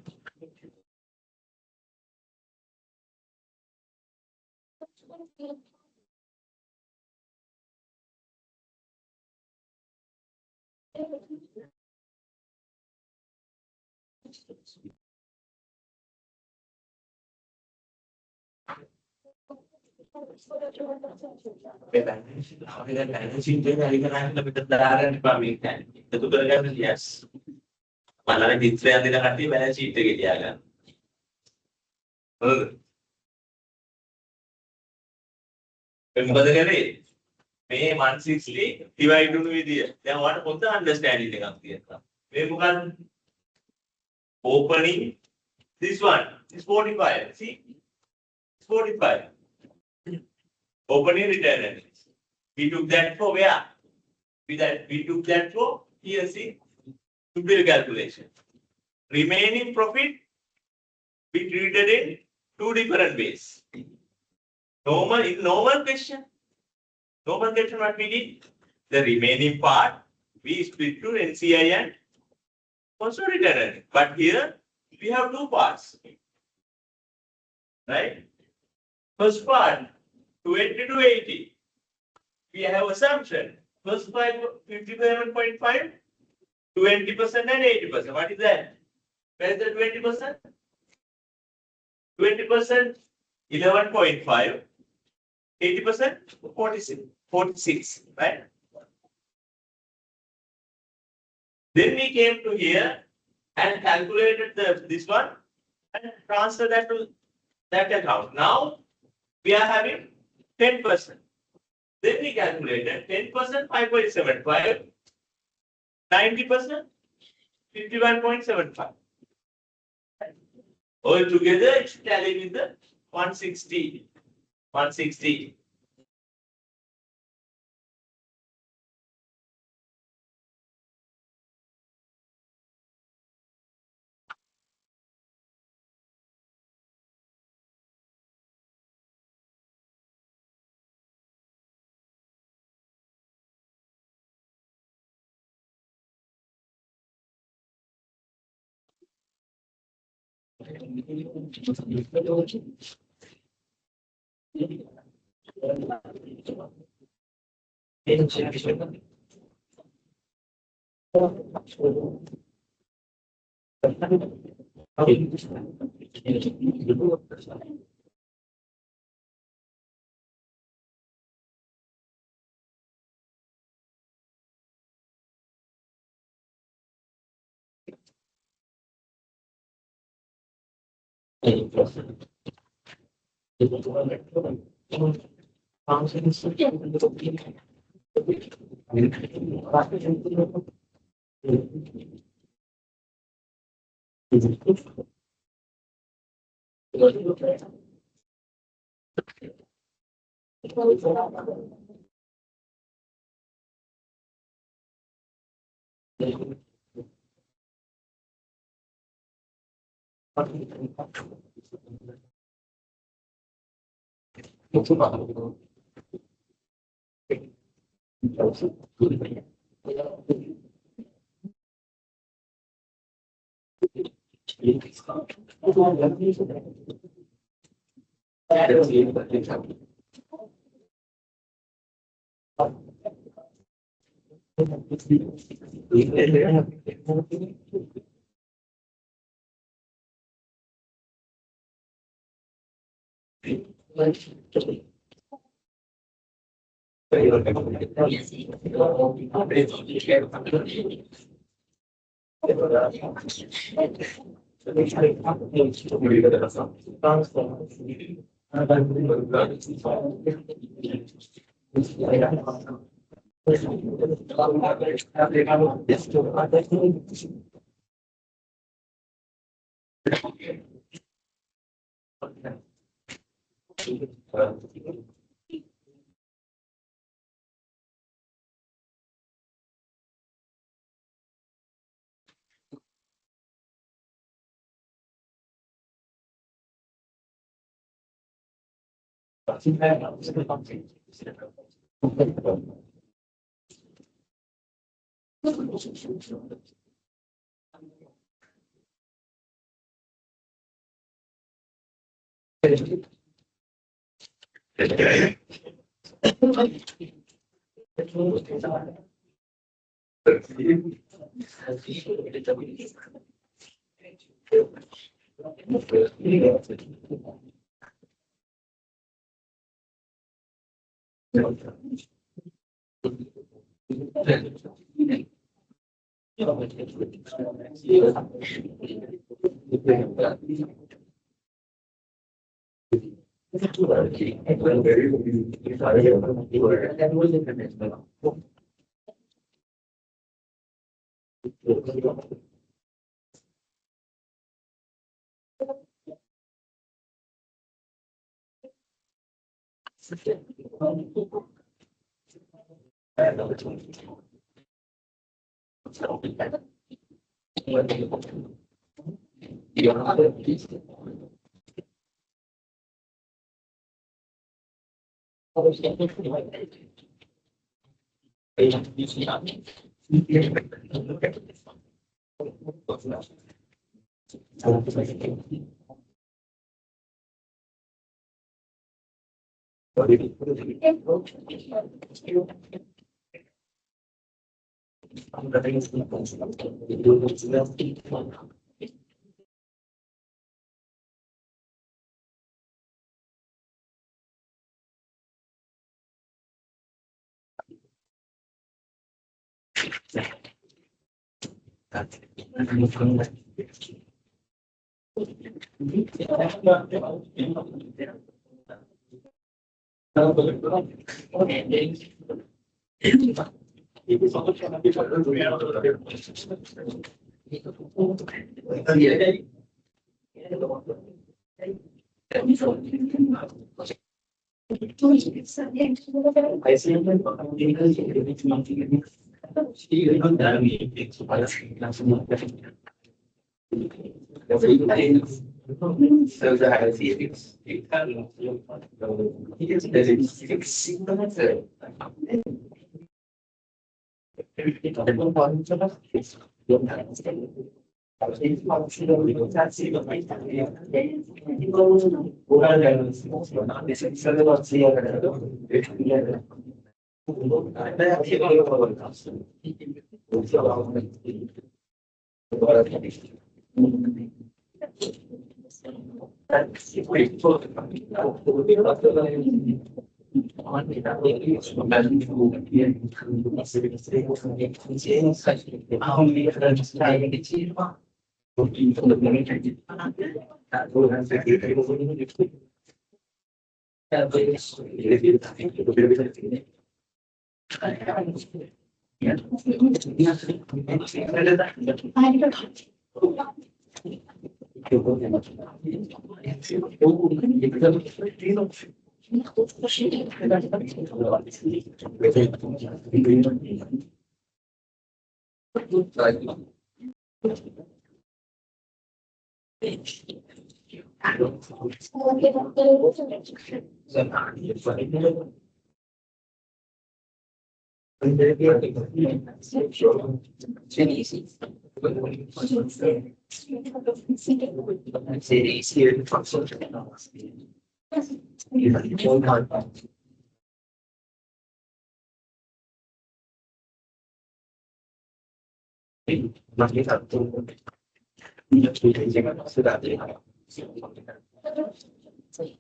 Yes. Malah display yang tidak ngerti balance sheet gitu ya kan. මොකද කරේ? මේ 160 divide වුණු විදිය. දැන් ඔයාලට පොත understanding එකක් තියෙනවා. මේ මොකක්ද? Opening this one is 45. See? It's 45. Opening return earnings. We took that for where? We took that for here, see? Simple calculation. Remaining profit we treated in two different ways. In normal question what we did, the remaining part we split to NCI and consolidated earnings. But here we have two parts, right? First part 20 to 80. We have assumption. First part 57.5, 20% and 80%. What is that? Where is the 20%? 20% 11.5. 80% 46, right? Then we came to here and calculated this one and transferred that to that account. Now we are having 10%. Then we calculated 10% 5.75, 90% 51.75. All together it's tallying with the 160. 160.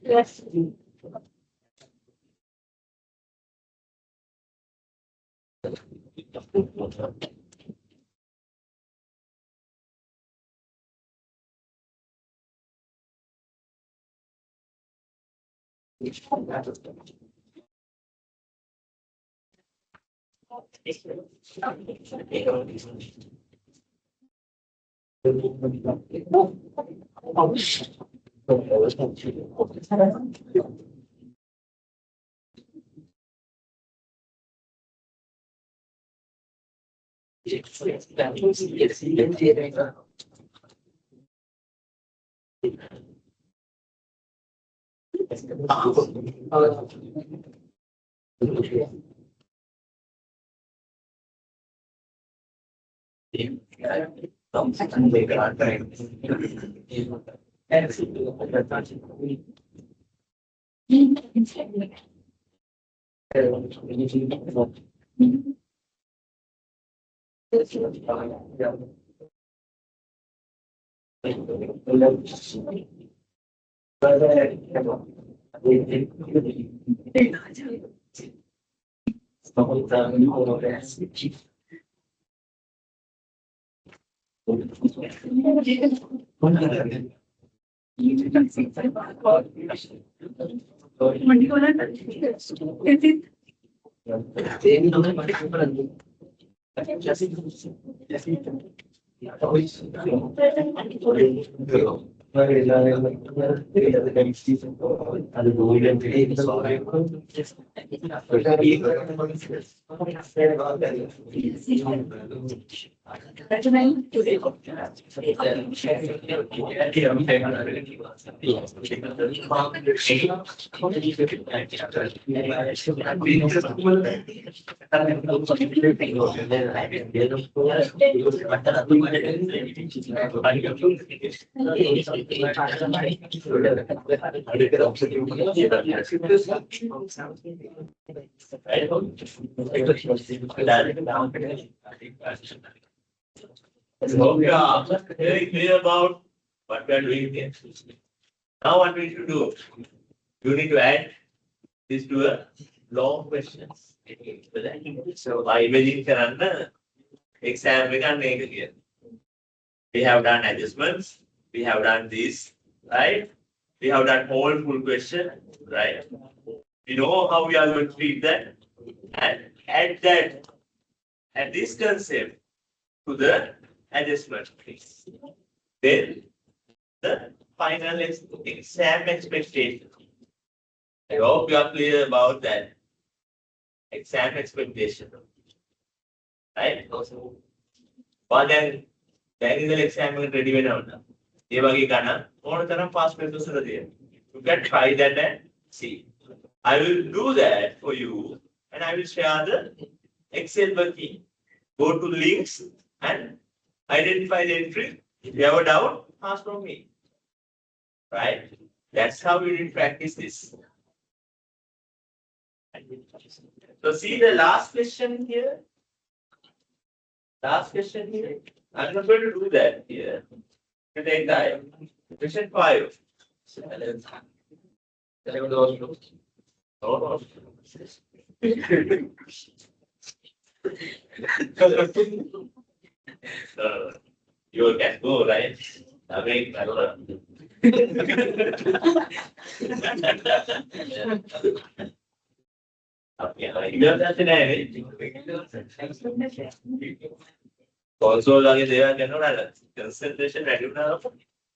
Yes. So we are very clear about what we are doing here. Now what we should do? You need to add this to a long questions. So by imaging the exam we can make it here. We have done adjustments, we have done this, right? We have done whole full question, right? We know how we are going to treat that and add that and this concept to the adjustment, please. Then the final exam expectation. I hope you are clear about that. Exam expectation. Right? But then is the exam ready when out. You can try that and see. I will do that for you and I will share the Excel working. Go to links and identify the entry. If you have a doubt, ask from me. Right? That's how we will practice this. So see the last question here. Last question here. I'm not going to do that here. To take time. Question 5. You can go, right? Also, lagi they are cannot concentration reduce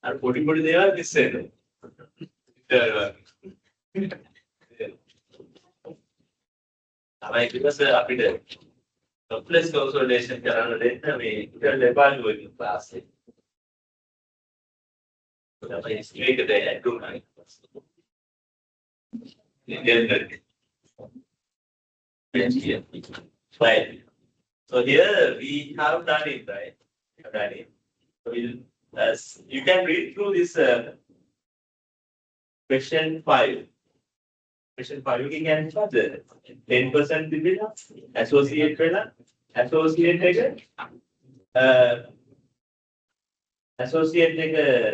and putting they are this side. Because after the complex consolidation, we can going class. Make the two night. Right. So here we have done it, right? We have done it. So as you can read through this question 5. Question 5 you can answer the 10% dividend, associate fella, associate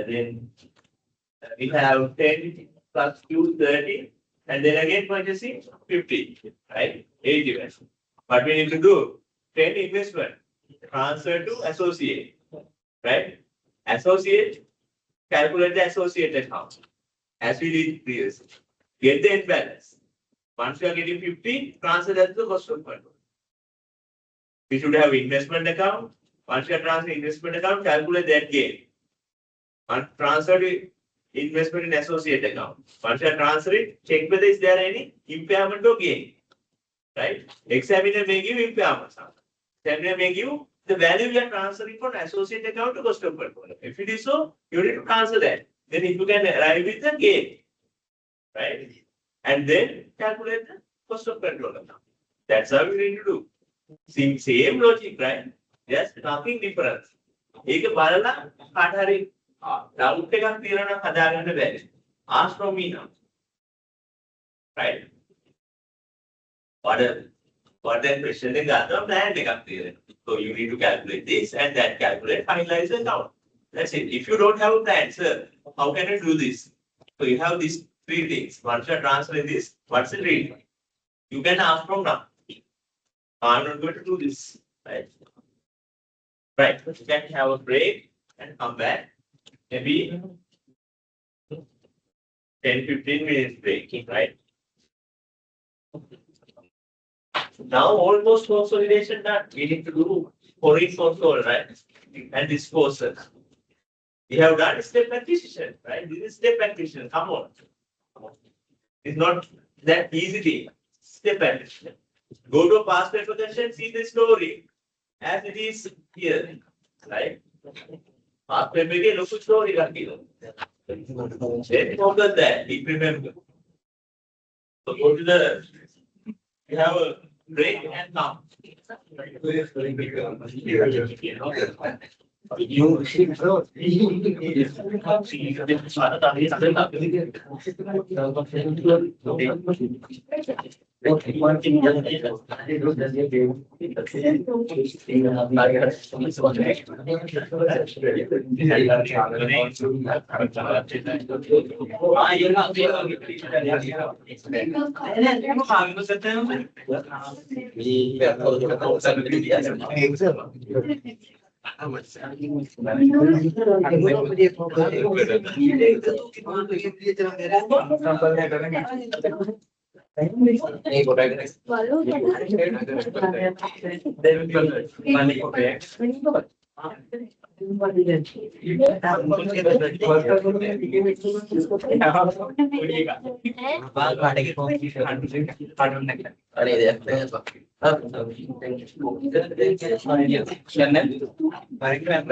then we have 10 plus Q 30 and then again purchasing 50, right? 8 events. What we need to do? 10 investment, transfer to associate, right? Associate, calculate the associate account, as we did previously. Get the end balance. Once you are getting 50, transfer that to the cost of control. We should have investment account. Once you are transferring investment account, calculate that gain. Once transfer to investment in associate account. Once you are transferring, check whether is there any impairment or gain. Right? Examiner may give impairment. Examiner may give the value you are transferring from associate account to cost of control. If it is so, you need to transfer that. Then if you can arrive with the gain, right? And then calculate the cost of control account. That's how you need to do. Same logic, right? Just nothing different. ඒක බලලා කාට හරි doubt එකක් තියෙනවා නම් හදාගන්න බැරි. Ask from me now. Right? What that question එක ගන්නවා plan එකක් තියෙනවා. So you need to calculate this and that, calculate, finalize the account. That's it. If you don't have a plan, sir, how can you do this? So you have these three things. Once you are transferring this, what's the reading? You can ask from now. I'm not going to do this. Right? Right. You can have a break and come back. Maybe 10-15 minutes break, right? Now almost consolidation done. We need to do foreign control, right? And disposal. We have done step acquisition, right? This is step acquisition. Come on. It's not that easy thing. Step acquisition. Go to a past paper question, see the story as it is here, right? Past paper again, look at story. Then focus that, if remember. So go to the, you have a break and now. Galle